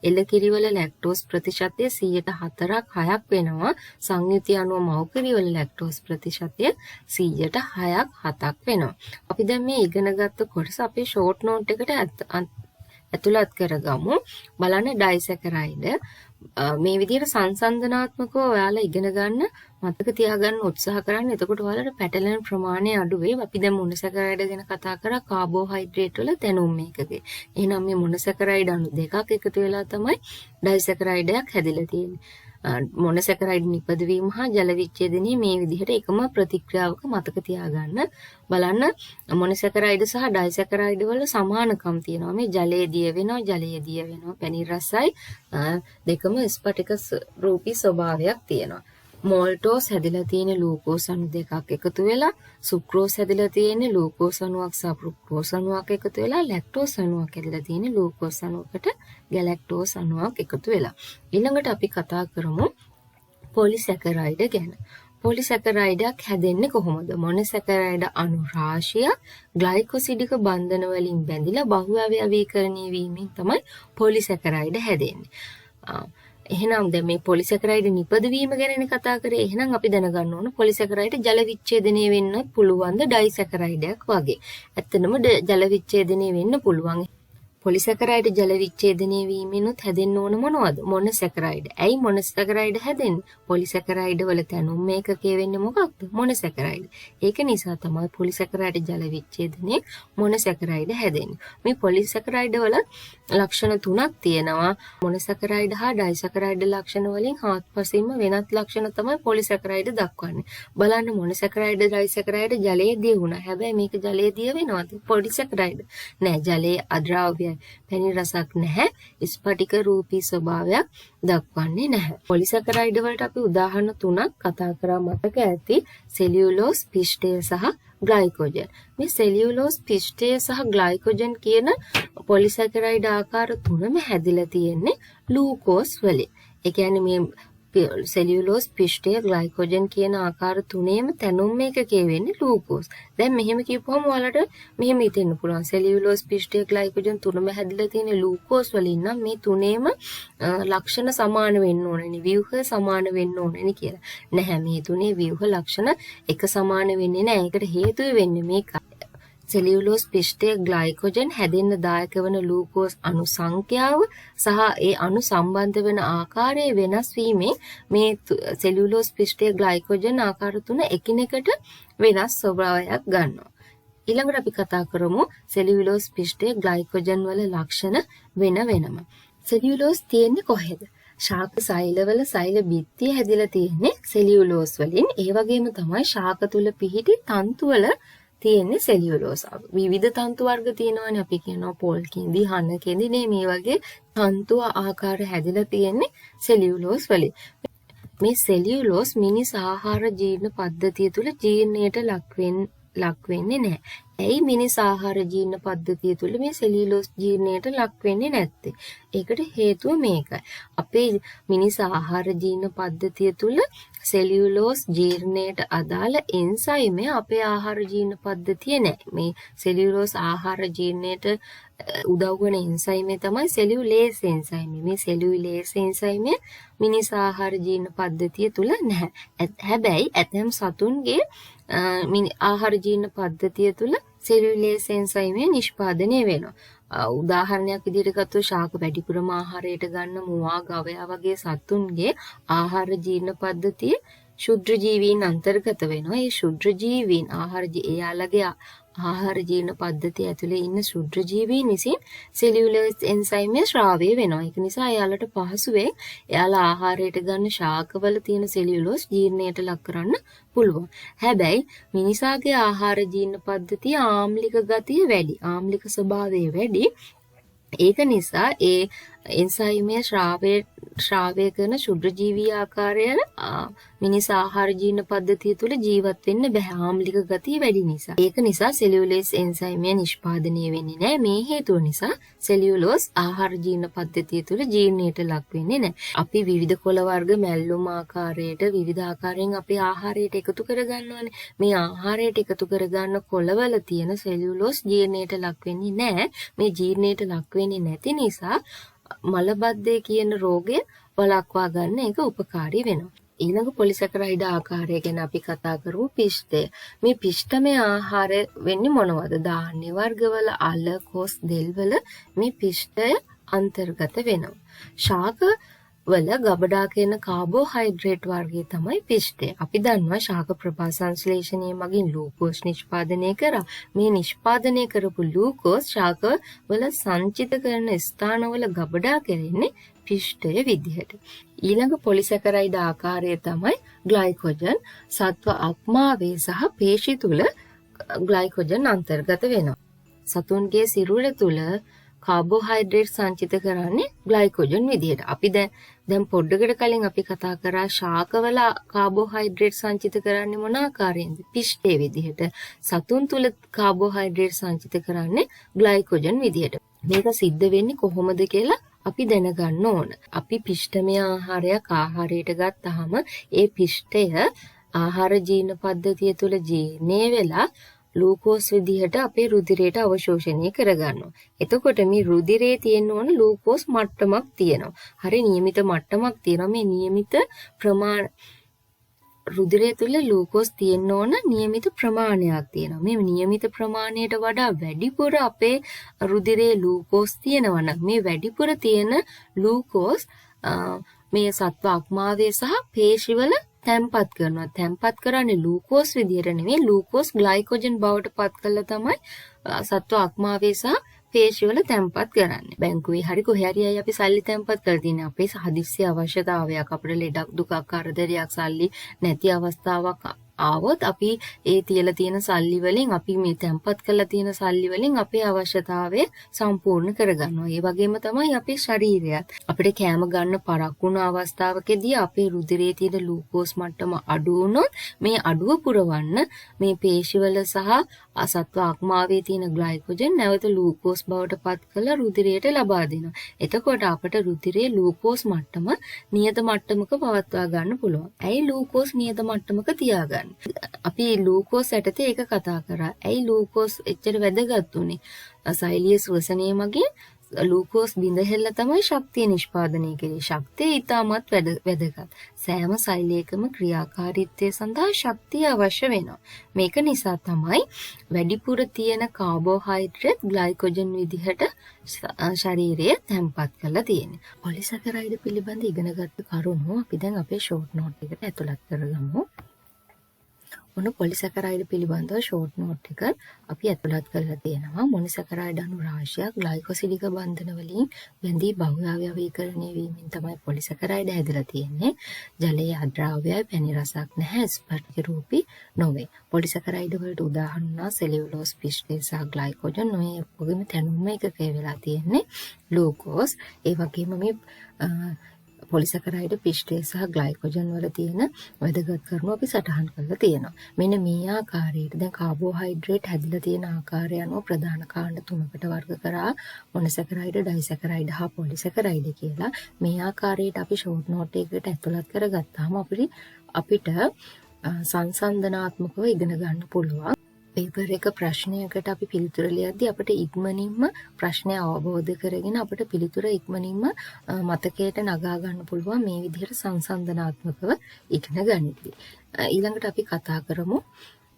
එළකිරිවල ලැක්ටෝස් ප්‍රතිශතය 4%ක් 6ක් වෙනවා. සංයුති අණුව මව්කිරිවල ලැක්ටෝස් ප්‍රතිශතය 6%ක් 7ක් වෙනවා. අපි දැන් මේ ඉගෙනගත්ත කොටස අපේ ෂෝට් නෝට් එකට ඇතුළත් කරගමු. බලන්න ඩයිසැකරයිඩ් මේ විදිහට සංසන්දනාත්මකව ඔයාලා ඉගෙන ගන්න මතක තියාගන්න උත්සාහ කරන්න. එතකොට ඔයාලට පැටලෙන ප්‍රමාණය අඩු වෙයි. අපි දැන් මොනොසැකරයිඩ් ගැන කතා කරා කාබෝහයිඩ්‍රේට් වල දැනුම් මේකගේ. එහෙනම් මේ මොනොසැකරයිඩ් අණු දෙකක් එකතු වෙලා තමයි ඩයිසැකරයිඩයක් හැදිලා තියෙන්නේ. මොනොසැකරයිඩ් නිපදවීම හා ජල විච්ඡේදනයේ මේ විදිහට එකම ප්‍රතික්‍රියාවක මතක තියාගන්න. බලන්න මොනොසැකරයිඩ් සහ ඩයිසැකරයිඩ් වල සමානකම් තියෙනවා. මේ ජලයේ දිය වෙනවා, පැණි රසයි දෙකම ස්පටික රූපී ස්වභාවයක් තියෙනවා. මෝල්ටෝස් හැදිලා තියෙන ලූකෝස් අණු දෙකක් එකතු වෙලා, සුක්‍රෝස් හැදිලා තියෙන ලූකෝස් අණුවක් සහ ෆ්‍රුක්ටෝස් අණුවක් එකතු වෙලා, ලැක්ටෝස් අණුවක් හැදිලා තියෙන ලූකෝස් අණුවකට ගැලැක්ටෝස් අණුවක් එකතු වෙලා. ඊළඟට අපි කතා කරමු පොලිසැකරයිඩ් ගැන. පොලිසැකරයිඩයක් හැදෙන්නේ කොහොමද? මොනොසැකරයිඩ් අණු රාශිය ග්ලයිකොසිඩික බන්ධන වලින් බැඳිලා බහුඅවයවීකරණය වීමෙන් තමයි පොලිසැකරයිඩ් හැදෙන්නේ. එහෙනම් දැන් මේ පොලිසැකරයිඩ් නිපදවීම ගැනනේ කතා කරේ. එහෙනම් අපි දැනගන්න ඕන පොලිසැකරයිඩ් ජල විච්ඡේදනය වෙන්නත් පුළුවන්ද ඩයිසැකරයිඩයක් වගේ. ඇත්තටම ජල විච්ඡේදනය වෙන්න පුළුවන්. පොලිසැකරයිඩ් ජල විච්ඡේදනය වීමෙනුත් හැදෙන්න ඕන මොනවද? මොනොසැකරයිඩ්. ඇයි මොනොසැකරයිඩ් හැදෙන්නේ? පොලිසැකරයිඩ් වල තැනුම් මේකකේ වෙන්නේ මොකක්ද? මොනොසැකරයිඩ්. ඒක නිසා තමයි පොලිසැකරයිඩ් ජල විච්ඡේදනයේ මොනොසැකරයිඩ් හැදෙන්නේ. මේ පොලිසැකරයිඩ් වල ලක්ෂණ තුනක් තියෙනවා. මොනොසැකරයිඩ් හා ඩයිසැකරයිඩ් ලක්ෂණ වලින් හාත්පසින්ම වෙනත් ලක්ෂණ තමයි පොලිසැකරයිඩ් දක්වන්නේ. බලන්න මොනොසැකරයිඩ් ඩයිසැකරයිඩ් ජලයේ දිය වුණා. හැබැයි මේක ජලයේ දිය වෙනවද? පොලිසැකරයිඩ් නෑ, ජලයේ අද්‍රාව්‍ය පැණි රසක් නැහැ, ස්පටික රූපී ස්වභාවයක් දක්වන්නේ නැහැ. පොලිසැකරයිඩ් වලට අපි උදාහරණ තුනක් කතා කරා මතක ඇති. සෙලියුලෝස්, පිෂ්ඨය සහ ග්ලයිකෝජන්. මේ සෙලියුලෝස්, පිෂ්ඨය සහ ග්ලයිකෝජන් කියන පොලිසැකරයිඩ් ආකාර තුනම හැදිලා තියෙන්නේ ලූකෝස් වලින්. ඒ කියන්නේ මේ සෙලියුලෝස්, පිෂ්ඨය, ග්ලයිකෝජන් කියන ආකාර තුනේම තැනුම් මේකකේ වෙන්නේ ලූකෝස්. දැන් මෙහෙම කියපුවම ඔයාලට මෙහෙම හිතෙන්න පුළුවන් සෙලියුලෝස්, පිෂ්ඨය, ග්ලයිකෝජන් තුනම හැදිලා තියෙන ලූකෝස් වලින් නම් මේ තුනේම ලක්ෂණ සමාන වෙන්න ඕනනේ, ව්‍යුහ සමාන වෙන්න ඕනනේ කියලා. නැහැ, මේ තුනේ ව්‍යුහ ලක්ෂණ එක සමාන වෙන්නේ නැහැ. ඒකට හේතුව වෙන්නේ මේක. සෙලියුලෝස්, පිෂ්ඨය, ග්ලයිකෝජන් හැදෙන්න දායක වන ලූකෝස් අණු සංඛ්‍යාව සහ ඒ අණු සම්බන්ධ වෙන ආකාරය වෙනස් වීමෙන් මේ සෙලියුලෝස්, පිෂ්ඨය, ග්ලයිකෝජන් ආකාර තුන එකිනෙකට වෙනස් ස්වභාවයක් ගන්නවා. ඊළඟට අපි කතා කරමු සෙලියුලෝස්, පිෂ්ඨය, ග්ලයිකෝජන් වල ලක්ෂණ වෙනම. සෙලියුලෝස් තියෙන්නේ කොහෙද? ශාක සෛලවල සෛල බිත්තිය හැදිලා තියෙන්නේ සෙලියුලෝස් වලින්. ඒ වගේම තමයි ශාක තුල පිහිටි තන්තු වල තියෙන්නේ සෙලියුලෝස්. විවිධ තන්තු වර්ග තියෙනවානේ. අපි කියනවා පොල් කෙඳි, හන කෙඳි මේ වගේ තන්තු ආකාර හැදිලා තියෙන්නේ සෙලියුලෝස් වලින්. මේ සෙලියුලෝස් මිනිස් ආහාර ජීර්ණ පද්ධතිය තුල ජීර්ණයට ලක් වෙන්නේ නැහැ. ඇයි මිනිස් ආහාර ජීර්ණ පද්ධතිය තුල මේ සෙලියුලෝස් ජීර්ණයට ලක් වෙන්නේ නැත්තේ? ඒකට හේතුව මේකයි. අපේ මිනිස් ආහාර ජීර්ණ පද්ධතිය තුල සෙලියුලෝස් ජීර්ණයට අදාළ එන්සයිමය අපේ ආහාර ජීර්ණ පද්ධතියේ නැහැ. මේ සෙලියුලෝස් ආහාර ජීර්ණයට උදව් වෙන එන්සයිමය තමයි සෙලියුලේස් එන්සයිමය. මේ සෙලියුලේස් එන්සයිමය මිනිස් ආහාර ජීර්ණ පද්ධතිය තුල නැහැ. හැබැයි ඇතැම් සතුන්ගේ ආහාර ජීර්ණ පද්ධතිය තුල සෙලියුලේස් එන්සයිමය නිෂ්පාදනය වෙනවා. උදාහරණයක් විදිහට ගත්තොත් ශාක වැඩිපුරම ආහාරයට ගන්න මුවා, ගවයා වගේ සතුන්ගේ ආහාර ජීර්ණ පද්ධතිය ශුද්‍ර ජීවීන් අන්තර්ගත වෙනවා. ඒ ශුද්‍ර ජීවීන් එයාලගේ ආහාර ජීර්ණ පද්ධතිය ඇතුලේ ඉන්න ශුද්‍ර ජීවීන් විසින් සෙලියුලෝස් එන්සයිමය ශ්‍රාවය වෙනවා. ඒක නිසා එයාලට පහසුවෙන් එයාලා ආහාරයට ගන්න ශාකවල තියෙන සෙලියුලෝස් ජීර්ණයට ලක් කරන්න පුළුවන්. හැබැයි මිනිසාගේ ආහාර ජීර්ණ පද්ධතිය ආම්ලික ගතිය වැඩි. ආම්ලික ස්වභාවය වැඩි. ඒක නිසා ඒ එන්සයිමය ශ්‍රාවය කරන ශුද්‍ර ජීවී ආකාරයට මිනිස් ආහාර ජීර්ණ පද්ධතිය තුළ ජීවත් වෙන්න බැහැ ආම්ලික ගතිය වැඩි නිසා. ඒක නිසා සෙලියුලෝස් එන්සයිමය නිෂ්පාදනය වෙන්නේ නැහැ. මේ හේතුව නිසා සෙලියුලෝස් ආහාර ජීර්ණ පද්ධතිය තුළ ජීර්ණයට ලක් වෙන්නේ නැහැ. අපි විවිධ කොළ වර්ග මැල්ලුම් ආකාරයට විවිධ ආකාරයෙන් අපේ ආහාරයට එකතු කරගන්නවානේ. මේ ආහාරයට එකතු කරගන්න කොළවල තියෙන සෙලියුලෝස් ජීර්ණයට ලක් වෙන්නේ නැහැ. මේ ජීර්ණයට ලක් වෙන්නේ නැති නිසා මලබද්ධය කියන රෝගය වළක්වා ගන්න ඒක උපකාරී වෙනවා. ඊළඟ පොලිසැකරයිඩ් ආකාරය ගැන අපි කතා කරමු පිෂ්ඨය. මේ පිෂ්ඨමය ආහාර වෙන්නේ මොනවද? ධාන්‍ය වර්ගවල අල, කොස්, දෙල්වල මේ පිෂ්ඨය අන්තර්ගත වෙනවා. ශාක වල ගබඩා කියන කාබෝහයිඩ්‍රේට් වර්ගය තමයි පිෂ්ඨය. අපි දන්නවා ශාක ප්‍රභා සංශ්ලේෂණය මගින් ග්ලූකෝස් නිෂ්පාදනය කරා. මේ නිෂ්පාදනය කරපු ග්ලූකෝස් ශාක වල සංචිත කරන ස්ථානවල ගබඩා කරන්නේ පිෂ්ඨය විදිහට. ඊළඟ පොලිසැකරයිඩ් ආකාරය තමයි ග්ලයිකෝජන්. සත්ව අක්මාවේ සහ පේශි තුල ග්ලයිකෝජන් අන්තර්ගත වෙනවා. සතුන්ගේ සිරුර තුල කාබෝහයිඩ්‍රේට් සංචිත කරන්නේ ග්ලයිකෝජන් විදිහට. අපි දැන් පොඩ්ඩකට කලින් අපි කතා කරා ශාකවල කාබෝහයිඩ්‍රේට් සංචිත කරන්නේ මොන ආකාරයෙන්ද? පිෂ්ඨයේ විදිහට. සතුන් තුල කාබෝහයිඩ්‍රේට් සංචිත කරන්නේ ග්ලයිකෝජන් විදිහට. මේක සිද්ධ වෙන්නේ කොහොමද කියලා අපි දැනගන්න ඕන. අපි පිෂ්ඨමය ආහාරයක් ආහාරයට ගත්තාම ඒ පිෂ්ඨය ආහාර ජීර්ණ පද්ධතිය තුළ ජීර්ණය වෙලා ග්ලූකෝස් විදිහට අපේ රුධිරයට අවශෝෂණය කරගන්නවා. එතකොට මේ රුධිරයේ තියෙන ඕන ග්ලූකෝස් මට්ටමක් තියෙනවා. හරි නියමිත මට්ටමක් තියෙනවා. මේ නියමිත රුධිරය තුළ ග්ලූකෝස් තියෙන්න ඕන නියමිත ප්‍රමාණයක් තියෙනවා. මේ නියමිත ප්‍රමාණයට වඩා වැඩිපුර අපේ රුධිරයේ ග්ලූකෝස් තියෙනවා නම් මේ වැඩිපුර තියෙන ග්ලූකෝස් මේ සත්ව අක්මාවේ සහ පේශිවල තැම්පත් කරනවා. තැම්පත් කරන්නේ ග්ලූකෝස් විදිහට නෙවෙයි ග්ලූකෝස් ග්ලයිකෝජන් බවට පත් කළා තමයි සත්ව අක්මාවේ සහ පේශිවල තැම්පත් කරන්නේ. බැංකුවේ හරි කොහේ හරි අපි සල්ලි තැම්පත් කරලා තියෙන අපේ හදිස්සි අවශ්‍යතාවයක් අපිට ලෙඩක් දුකක් කරදරයක් සල්ලි නැති අවස්ථාවක් ආවොත් අපි ඒ තියලා තියෙන සල්ලි වලින් අපි මේ තැම්පත් කරලා තියෙන සල්ලි වලින් අපේ අවශ්‍යතාවය සම්පූර්ණ කරගන්නවා. ඒ වගේම තමයි අපේ ශරීරයත්. අපිට කෑම ගන්න පරක් වුණ අවස්ථාවකදී අපේ රුධිරයේ තියෙන ග්ලූකෝස් මට්ටම අඩු වුණොත් මේ අඩුව පුරවන්න මේ පේශිවල සහ සත්ව අක්මාවේ තියෙන ග්ලයිකෝජන් නැවත ග්ලූකෝස් බවට පත් කරලා රුධිරයට ලබා දෙනවා. එතකොට අපට රුධිරයේ ග්ලූකෝස් මට්ටම නියත මට්ටමක පවත්වා ගන්න පුළුවන්. ඇයි ග්ලූකෝස් නියත මට්ටමක තියාගන්නේ? අපි ග්ලූකෝස් යටතේ ඒක කතා කරා. ඇයි ග්ලූකෝස් එච්චර වැදගත් උනේ? සෛලීය ශ්වසනය මගින් ග්ලූකෝස් බිඳහෙල්ල තමයි ශක්තිය නිෂ්පාදනය කෙරේ. ශක්තිය ඉතාමත් වැදගත්. සෑම සෛලයකම ක්‍රියාකාරීත්වය සඳහා ශක්තිය අවශ්‍ය වෙනවා. මේක නිසා තමයි වැඩිපුර තියෙන කාබෝහයිඩ්‍රේට් ග්ලයිකෝජන් විදිහට ශරීරය තැම්පත් කරලා තියෙන්නේ. පොලිසැකරයිඩ් පිළිබඳ ඉගෙනගත්ත කරුණු අපි දැන් අපේ ෂෝට් නෝට් එකට ඇතුළත් කරගමු. මොන පොලිසැකරයිඩ් පිළිබඳව ෂෝට් නෝට් එක අපි ඇතුළත් කරලා තියෙනවා. මොනොසැකරයිඩ් අණු රාශියක් ග්ලයිකොසිලික බන්ධන වලින් බැඳී බහුව්‍යවීකරණය වීමෙන් තමයි පොලිසැකරයිඩ් හැදලා තියෙන්නේ. ජලයේ අද්‍රාව්‍යයි පැණි රසක් නැහැ, ස්පර්ශ රූපී නොවේ. පොලිසැකරයිඩ් වලට උදාහරණ සෙලියුලෝස්, පිෂ්ඨය සහ ග්ලයිකෝජන් මේ වගේම තැනුම එකක වෙලා තියෙන්නේ ග්ලූකෝස්. ඒ වගේම මේ පොලිසැකරයිඩ් පිෂ්ඨය සහ ග්ලයිකෝජන් වල තියෙන වැදගත් කරුණු අපි සටහන් කරලා තියෙනවා. මෙන්න මේ ආකාරයට දැන් කාබෝහයිඩ්‍රේට් හැදිලා තියෙන ආකාරය අනුව ප්‍රධාන කාණ්ඩ තුනකට වර්ග කරා මොනොසැකරයිඩ්, ඩයිසැකරයිඩ් හා පොලිසැකරයිඩ් කියලා. මේ ආකාරයට අපි ෂෝට් නෝට් එකකට ඇතුළත් කරගත්තාම අපිට සංසන්දනාත්මකව ඉගෙන ගන්න පුළුවන්. පේපර් එක ප්‍රශ්නයකට අපි පිළිතුර ලියද්දී අපිට ඉක්මනින්ම ප්‍රශ්නය අවබෝධ කරගෙන අපිට පිළිතුර ඉක්මනින්ම මතකයට නගා ගන්න පුළුවන් මේ විදිහට සංසන්දනාත්මකව ඉගෙන ගනිද්දී. ඊළඟට අපි කතා කරමු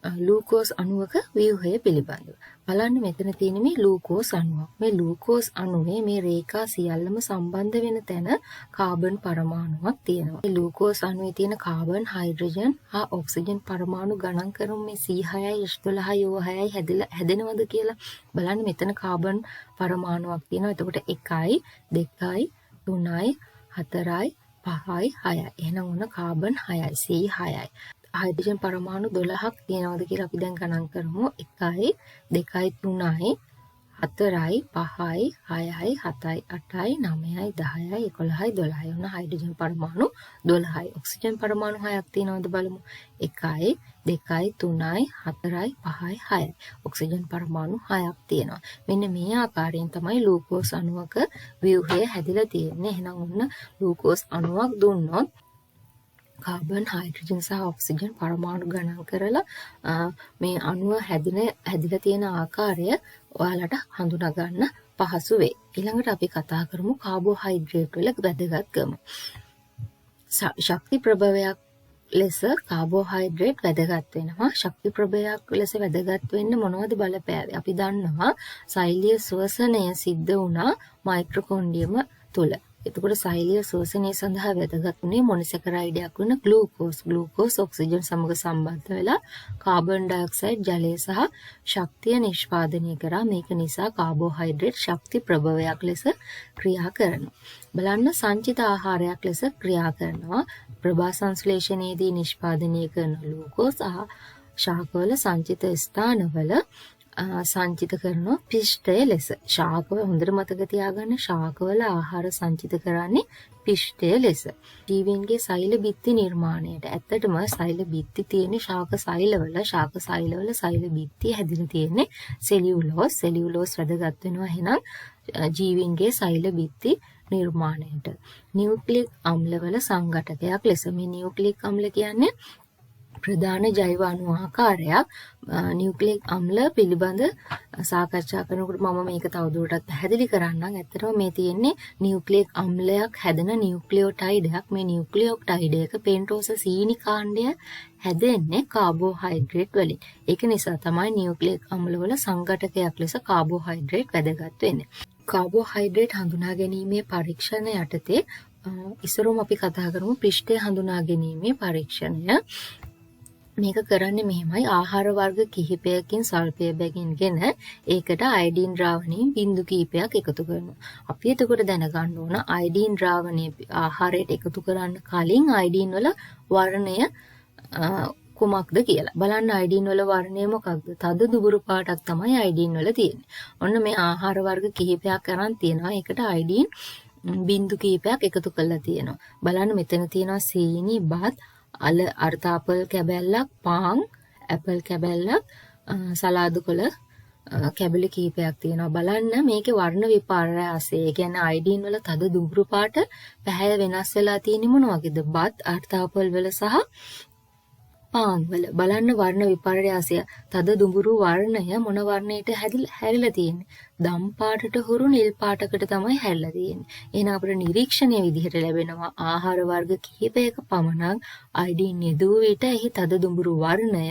ලූකෝස් අණුවක ව්‍යුහය පිළිබඳව. බලන්න මෙතන තියෙන මේ ලූකෝස් අණුවක්. මේ ලූකෝස් අණුවේ මේ රේඛා සියල්ලම සම්බන්ධ වෙන තැන කාබන් පරමාණුවක් තියෙනවා. මේ ලූකෝස් අණුවේ තියෙන කාබන්, හයිඩ්‍රජන් හා ඔක්සිජන් පරමාණු ගණන් කරමු මේ C6යි H12යි O6යි හැදෙනවද කියලා. බලන්න මෙතන කාබන් පරමාණුවක් තියෙනවා. එතකොට 1යි 2යි 3යි 4යි 5යි 6යි. එහෙනම් ඔන්න කාබන් 6යි C6යි. හයිඩ්‍රජන් පරමාණු 12ක් තියෙනවද කියලා අපි දැන් ගණන් කරමු. 1යි 2යි 3යි 4යි 5යි 6යි 7යි 8යි 9යි 10යි 11යි 12යි. ඔන්න හයිඩ්‍රජන් පරමාණු 12යි. ඔක්සිජන් පරමාණු 6ක් තියෙනවද බලමු. 1යි 2යි 3යි 4යි 5යි 6යි. ඔක්සිජන් පරමාණු 6ක් තියෙනවා. මෙන්න මේ ආකාරයෙන් තමයි ලූකෝස් අණුවක ව්‍යුහය හැදිලා තියෙන්නේ. එහෙනම් ඔන්න ලූකෝස් අණුවක් දුන්නොත් කාබන්, හයිඩ්‍රජන් සහ ඔක්සිජන් පරමාණු ගණන් කරලා මේ අණුව හැදිලා තියෙන ආකාරය ඔයාලට හඳුනා ගන්න පහසු වෙයි. ඊළඟට අපි කතා කරමු කාබෝහයිඩ්‍රේට් වල වැදගත්කම. ශක්ති ප්‍රභවයක් ලෙස කාබෝහයිඩ්‍රේට් වැදගත් වෙනවා. ශක්ති ප්‍රභවයක් ලෙස වැදගත් වෙන්න මොනවද බලපෑවේ? අපි දන්නවා සෛලීය ශ්වසනය සිද්ධ වුණා මයිටොකොන්ඩ්‍රියම තුල. එතකොට සෛලීය ශ්වසනය සඳහා වැදගත් වුණේ මොනොසැකරයිඩයක් වන ග්ලූකෝස්. ග්ලූකෝස් ඔක්සිජන් සමග සම්බන්ධ වෙලා කාබන් ඩයොක්සයිඩ් ජලය සහ ශක්තිය නිෂ්පාදනය කරා. මේක නිසා කාබෝහයිඩ්‍රේට් ශක්ති ප්‍රභවයක් ලෙස ක්‍රියා කරනවා. බලන්න සංචිත ආහාරයක් ලෙස ක්‍රියා කරනවා. ප්‍රභා සංශ්ලේෂණයේදී නිෂ්පාදනය කරන ග්ලූකෝස් ශාකවල සංචිත ස්ථානවල සංචිත කරන පිෂ්ඨය ලෙස. ශාකවල හොඳට මතක තියාගන්න ශාකවල ආහාර සංචිත කරන්නේ පිෂ්ඨය ලෙස. ජීවීන්ගේ සෛල බිත්ති නිර්මාණයට. ඇත්තටම සෛල බිත්ති තියෙන්නේ ශාක සෛලවල. ශාක සෛලවල සෛල බිත්ති හැදිලා තියෙන්නේ සෙලියුලෝස්. සෙලියුලෝස් වැදගත් වෙනවා එහෙනම් ජීවීන්ගේ සෛල බිත්ති නිර්මාණයට. නියුක්ලික් අම්ලවල සංඝටකයක් ලෙස. මේ නියුක්ලික් අම්ල කියන්නේ ප්‍රධාන ජෛව අණු ආකාරයක්. නියුක්ලික් අම්ල පිළිබඳ සාකච්ඡා කරනකොට මම මේක තවදුරටත් පැහැදිලි කරන්නම්. ඇත්තටම මේ තියෙන්නේ නියුක්ලික් අම්ලයක් හැදෙන නියුක්ලියෝටයිඩයක්. මේ නියුක්ලියෝටයිඩ් එක පෙන්ටෝස සීනි කාණ්ඩය හැදෙන්නේ කාබෝහයිඩ්‍රේට් වලින්. ඒක නිසා තමයි නියුක්ලික් අම්ලවල සංඝටකයක් ලෙස කාබෝහයිඩ්‍රේට් වැදගත් වෙන්නේ. කාබෝහයිඩ්‍රේට් හඳුනා ගැනීමේ පරීක්ෂණ යටතේ ඉස්සරම අපි කතා කරමු පිෂ්ඨය හඳුනා ගැනීමේ පරීක්ෂණය. මේක කරන්නේ මෙහෙමයි. ආහාර වර්ග කිහිපයකින් සල්පය බැගින්ගෙන ඒකට අයඩීන් ද්‍රාවණයෙන් බිඳු කිහිපයක් එකතු කරනවා. අපි එතකොට දැනගන්න ඕන අයඩීන් ද්‍රාවණය ආහාරයට එකතු කරන්න කලින් අයඩීන් වල වර්ණය කුමක්ද කියලා. බලන්න අයඩීන් වල වර්ණය මොකක්ද? තද දුබුරු පාටක් තමයි අයඩීන් වල තියෙන්නේ. ඔන්න මේ ආහාර වර්ග කිහිපයක් අරන් තියෙනවා. ඒකට අයඩීන් බිඳු කිහිපයක් එකතු කරලා තියෙනවා. බලන්න මෙතන තියෙනවා සීනි, බත්, අර්ථාපල් කැබැල්ලක්, පාන්, ඇපල් කැබැල්ලක්, සලාදු කොළ කැබලි කිහිපයක් තියෙනවා. බලන්න මේකේ වර්ණ විපර්යාසය. ඒ කියන්නේ අයඩීන් වල තද දුඹුරු පාට පැහැය වෙනස් වෙලා තියෙන්නේ මොන වගේද? බත්, අර්ථාපල් වල සහ පාන් වල. බලන්න වර්ණ විපර්යාසය. තද දුඹුරු වර්ණය මොන වර්ණයට හැරිලා තියෙන්නේ? දම් පාටට හුරු නිල් පාටකට තමයි හැරිලා තියෙන්නේ. එහෙනම් අපිට නිරීක්ෂණයේ විදිහට ලැබෙනවා ආහාර වර්ග කිහිපයක පමණක් අයඩීන් යෙදුව විට එහි තද දුඹුරු වර්ණය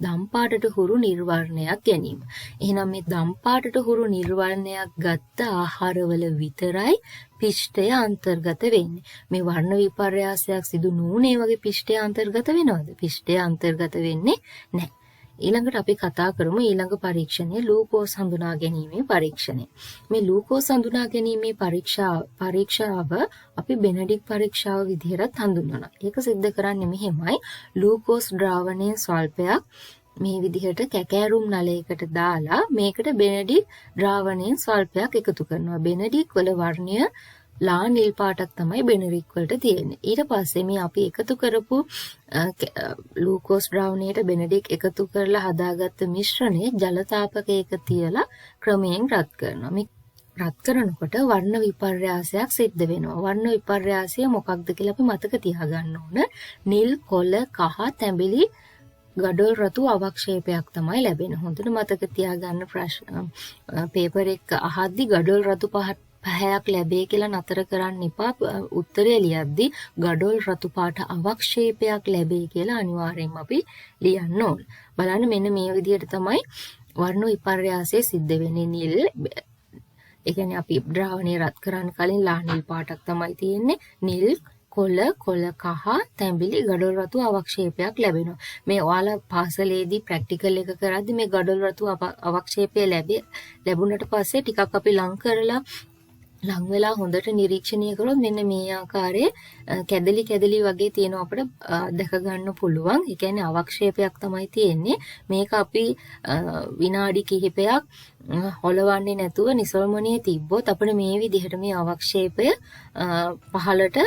දම් පාටට හුරු නිර්වර්ණයක් ගැනීම. එහෙනම් මේ දම් පාටට හුරු නිර්වර්ණයක් ගත්ත ආහාරවල විතරයි පිෂ්ඨය අන්තර්ගත වෙන්නේ. මේ වර්ණ විපර්යාසයක් සිදු නොවුනේ වගේ පිෂ්ඨය අන්තර්ගත වෙනවද? පිෂ්ඨය අන්තර්ගත වෙන්නේ නැහැ. ඊළඟට අපි කතා කරමු ඊළඟ පරීක්ෂණය ලූකෝස් හඳුනා ගැනීමේ පරීක්ෂණය. මේ ලූකෝස් හඳුනා ගැනීමේ පරීක්ෂාව අපි බෙනඩික් පරීක්ෂාව විදිහට හඳුන්වනවා. ඒක සිද්ධ කරන්නේ මෙහෙමයි. ලූකෝස් ද්‍රාවණයේ ස්වල්පයක් මේ විදිහට කැකෑරුම් නලයකට දාලා මේකට බෙනඩික් ද්‍රාවණයෙන් ස්වල්පයක් එකතු කරනවා. බෙනඩික් වල වර්ණය ලා නිල් පාටක් තමයි බෙනඩික් වලට තියෙන්නේ. ඊට පස්සේ මේ අපි එකතු කරපු ලූකෝස් ද්‍රාවණයට බෙනඩික් එකතු කරලා හදාගත්ත මිශ්‍රණය ජල තාපකයක තියලා ක්‍රමයෙන් රත් කරනවා. මේ රත් කරනකොට වර්ණ විපර්යාසයක් සිද්ධ වෙනවා. වර්ණ විපර්යාසය මොකක්ද කියලා අපි මතක තියාගන්න ඕන. නිල්, කොළ, කහ, තැඹිලි, ගඩොල් රතු අවක්ෂේපයක් තමයි ලැබෙන්නේ. හොඳට මතක තියාගන්න පේපර් එක අහද්දි ගඩොල් රතු පැහැයක් ලැබේ කියලා නතර කරන්න එපා. උත්තරේ ලියද්දි ගඩොල් රතු පාට අවක්ෂේපයක් ලැබේ කියලා අනිවාර්යෙන්ම අපි ලියන්න ඕන. බලන්න මෙන්න මේ විදිහට තමයි වර්ණ විපර්යාසය සිද්ධ වෙන්නේ. නිල් ඒ කියන්නේ අපි ද්‍රාවණය රත් කරන්න කලින් ලා නිල් පාටක් තමයි තියෙන්නේ. නිල් කොළ කහ තැඹිලි ගඩොල් රතු අවක්ෂේපයක් ලැබෙනවා. මේ ඔයාලා පාසලේදී ප්‍රැක්ටිකල් එක කරද්දී මේ ගඩොල් රතු අවක්ෂේපය ලැබුණට පස්සේ ටිකක් අපි ලං වෙලා හොඳට නිරීක්ෂණය කරොත් මෙන්න මේ ආකාරයේ කැදලි වගේ තියෙනවා අපිට දැක ගන්න පුළුවන්. ඒ කියන්නේ අවක්ෂේපයක් තමයි තියෙන්නේ. මේක අපි විනාඩි කිහිපයක් හොලවන්නේ නැතුව නිසල්මනේ තිබ්බොත් අපිට මේ විදිහට මේ අවක්ෂේපය පහළට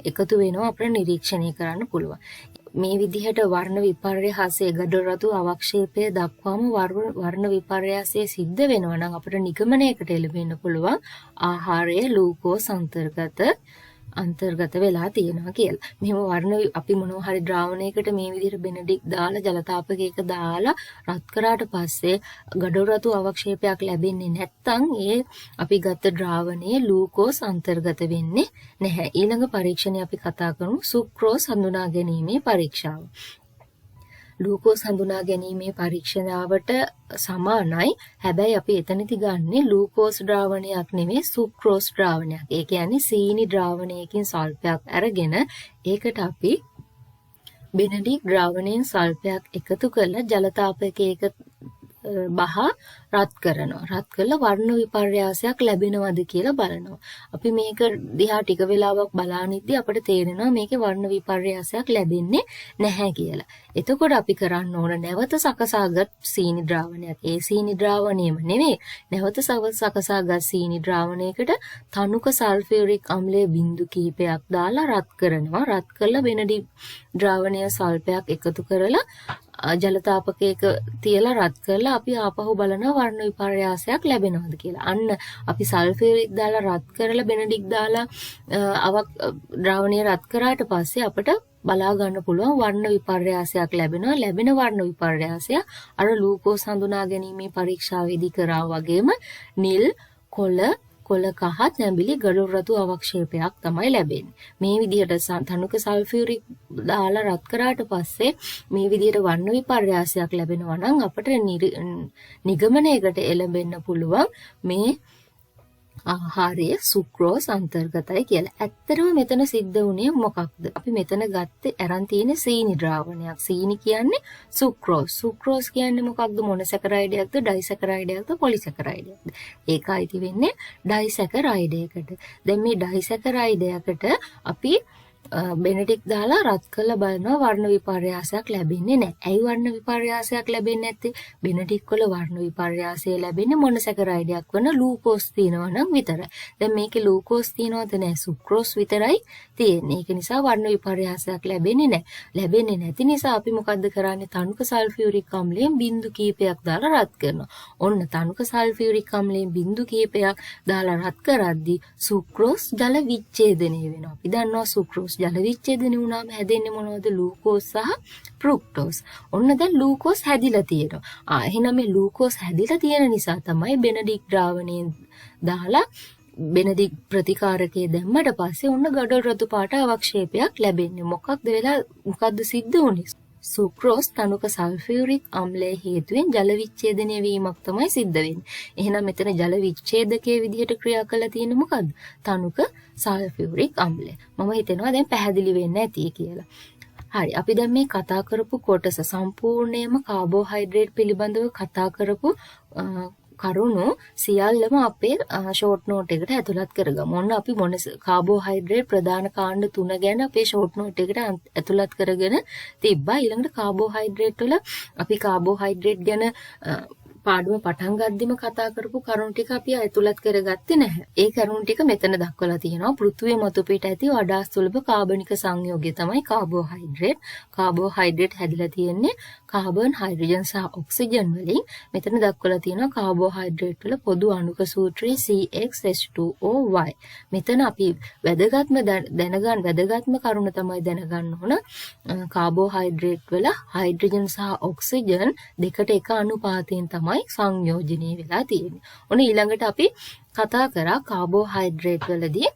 එකතු වෙනවා අපිට නිරීක්ෂණය කරන්න පුළුවන්. මේ විදිහට වර්ණ විපර්යාසයේ ගඩොල් රතු අවක්ෂේපය දක්වාම වර්ණ විපර්යාසය සිද්ධ වෙනවා නම් අපිට නිගමනයකට එළඹෙන්න පුළුවන් ආහාරයේ ලූකෝස් අන්තර්ගත වෙලා තියෙනවා කියලා. මෙහෙම වර්ණ අපි මොනවා හරි ද්‍රාවණයකට මේ විදිහට බෙනඩික් දාලා ජලතාපකයක දාලා රත් කරාට පස්සේ ගඩොල් රතු අවක්ෂේපයක් ලැබෙන්නේ නැත්නම් ඒ අපි ගත්ත ද්‍රාවණයේ ලූකෝස් අන්තර්ගත වෙන්නේ නැහැ. ඊළඟ පරීක්ෂණය අපි කතා කරමු සුක්‍රෝස් හඳුනා ගැනීමේ පරීක්ෂාව. ලූකෝස් හඳුනා ගැනීමේ පරීක්ෂණාවට සමානයි. හැබැයි අපි එතනදි ගන්නේ ලූකෝස් ද්‍රාවණයක් නෙමෙයි සුක්‍රෝස් ද්‍රාවණයක්. ඒ කියන්නේ සීනි ද්‍රාවණයකින් සල්පයක් අරගෙන ඒකට අපි බෙනඩික් ද්‍රාවණයෙන් සල්පයක් එකතු කරලා ජලතාපකයක බහ රත් කරනවා. රත් කරලා වර්ණ විපර්යාසයක් ලැබෙනවද කියලා බලනවා. අපි මේක දිහා ටික වෙලාවක් බලානිද්දී අපිට තේරෙනවා මේකේ වර්ණ විපර්යාසයක් ලැබෙන්නේ නැහැ කියලා. එතකොට අපි කරන්න ඕන නැවත සකසාගත් සීනි ද්‍රාවණයක්. ඒ සීනි ද්‍රාවණයම නෙමෙයි. නැවත සකසාගත් සීනි ද්‍රාවණයකට තනුක සල්ෆියුරික් අම්ලයේ බිඳු කිහිපයක් දාලා රත් කරනවා. රත් කරලා බෙනඩික් ද්‍රාවණය සල්පයක් එකතු කරලා ජලතාපකයක තියලා රත් කරලා අපි ආපහු බලනවා වර්ණ විපර්යාසයක් ලැබෙනවද කියලා. අන්න අපි සල්ෆියුරික් දාලා රත් කරලා බෙනඩික් දාලා ද්‍රාවණය රත් කරාට පස්සේ අපිට බලා ගන්න පුළුවන් වර්ණ විපර්යාසයක් ලැබෙනවා. ලැබෙන වර්ණ විපර්යාසය අර ලූකෝස් හඳුනා ගැනීමේ පරීක්ෂාවේදී කරා වගේම නිල් කොළ කහ තැඹිලි ගඩොල් රතු අවක්ෂේපයක් තමයි ලැබෙන්නේ. මේ විදිහට තනුක සල්ෆියුරික් දාලා රත් කරාට පස්සේ මේ විදිහට වර්ණ විපර්යාසයක් ලැබෙනවා නම් අපිට නිගමනයකට එළඹෙන්න පුළුවන් මේ ආහාරයේ සුක්‍රෝස් අන්තර්ගතයි කියලා. ඇත්තටම මෙතන සිද්ධ වුණේ මොකක්ද? අපි මෙතන ගත්තේ අරන් තියෙන සීනි ද්‍රාවණයක්. සීනි කියන්නේ සුක්‍රෝස්. සුක්‍රෝස් කියන්නේ මොකක්ද? මොනොසැකරයිඩයක්ද, ඩයිසැකරයිඩයක්ද, පොලිසැකරයිඩයක්ද? ඒක අයිති වෙන්නේ ඩයිසැකරයිඩයකට. දැන් මේ ඩයිසැකරයිඩයකට අපි බෙනඩික් දාලා රත් කරලා බලනවා වර්ණ විපර්යාසයක් ලැබෙන්නේ නැහැ. ඇයි වර්ණ විපර්යාසයක් ලැබෙන්නේ නැත්තේ? බෙනඩික් වල වර්ණ විපර්යාසය ලැබෙන්නේ මොනොසැකරයිඩයක් වන ලූකෝස් තියෙනවා නම් විතරයි. දැන් මේකේ ලූකෝස් තියෙනවද නැහැ? සුක්‍රෝස් විතරයි තියෙන්නේ. ඒක නිසා වර්ණ විපර්යාසයක් ලැබෙන්නේ නැහැ. ලැබෙන්නේ නැති නිසා අපි මොකද්ද කරන්නේ? තනුක සල්ෆියුරික් අම්ලයෙන් බිඳු කීපයක් දාලා රත් කරනවා. ඔන්න තනුක සල්ෆියුරික් අම්ලයෙන් බිඳු කීපයක් දාලා රත් කරද්දී සුක්‍රෝස් ජල විච්ඡේදනය වෙනවා. අපි දන්නවා සුක්‍රෝස් ජල විච්ඡේදනය වුණාම හැදෙන්නේ මොනවද? ලූකෝස් සහ ෆ්‍රුක්ටෝස්. ඔන්න දැන් ලූකෝස් හැදිලා තියෙනවා. එහෙනම් මේ ලූකෝස් හැදිලා තියෙන නිසා තමයි බෙනඩික් ද්‍රාවණයෙන් දාලා බෙනඩික් ප්‍රතිකාරකයේ දැම්මට පස්සේ ඔන්න ගඩොල් රතු පාට අවක්ෂේපයක් ලැබෙන්නේ. මොකක්ද සිද්ධ වුනේ? සුක්‍රෝස් තනුක සල්ෆියුරික් අම්ලයේ හේතුවෙන් ජල විච්ඡේදනය වීමක් තමයි සිද්ධ වෙන්නේ. එහෙනම් මෙතන ජල විච්ඡේදකයේ විදිහට ක්‍රියා කරලා තියෙන්නේ මොකද්ද? තනුක සල්ෆියුරික් අම්ලය. මම හිතනවා දැන් පැහැදිලි වෙන්න ඇති කියලා. හරි, අපි දැන් මේ කතා කරපු කොටස සම්පූර්ණයෙන්ම කාබෝහයිඩ්‍රේට් පිළිබඳව කතා කරපු කරුණු සියල්ලම අපේ ෂෝට් නෝට් එකට ඇතුළත් කරගමු. ඔන්න අපි කාබෝහයිඩ්‍රේට් ප්‍රධාන කාණ්ඩ 3 ගැන අපේ ෂෝට් නෝට් එකට ඇතුළත් කරගෙන තිබ්බා. ඊළඟට කාබෝහයිඩ්‍රේට් වල අපි කාබෝහයිඩ්‍රේට් ගැන පාඩම පටන් ගද්දිම කතා කරපු කරුණු ටික අපි ඇතුළත් කරගත්තේ නැහැ. ඒ කරුණු ටික මෙතන දක්වලා තියෙනවා. පෘථුවිය මතු පිට ඇති වඩා සුලභ කාබනික සංයෝගය තමයි කාබෝහයිඩ්‍රේට්. කාබෝහයිඩ්‍රේට් හැදිලා තියෙන්නේ කාබන්, හයිඩ්‍රජන් සහ ඔක්සිජන් වලින් මෙතන දක්වලා තියෙනවා කාබෝහයිඩ්‍රේට් වල පොදු අණුක සූත්‍රය CxH2OY. මෙතන අපි වැදගත්ම කරුණ තමයි දැනගන්න ඕන කාබෝහයිඩ්‍රේට් වල හයිඩ්‍රජන් සහ ඔක්සිජන් දෙකට එක අනුපාතයෙන් තමයි සංයෝජනය වෙලා තියෙන්නේ. ඔන්න ඊළඟට අපි කතා කරා කාබෝහයිඩ්‍රේට් වලදී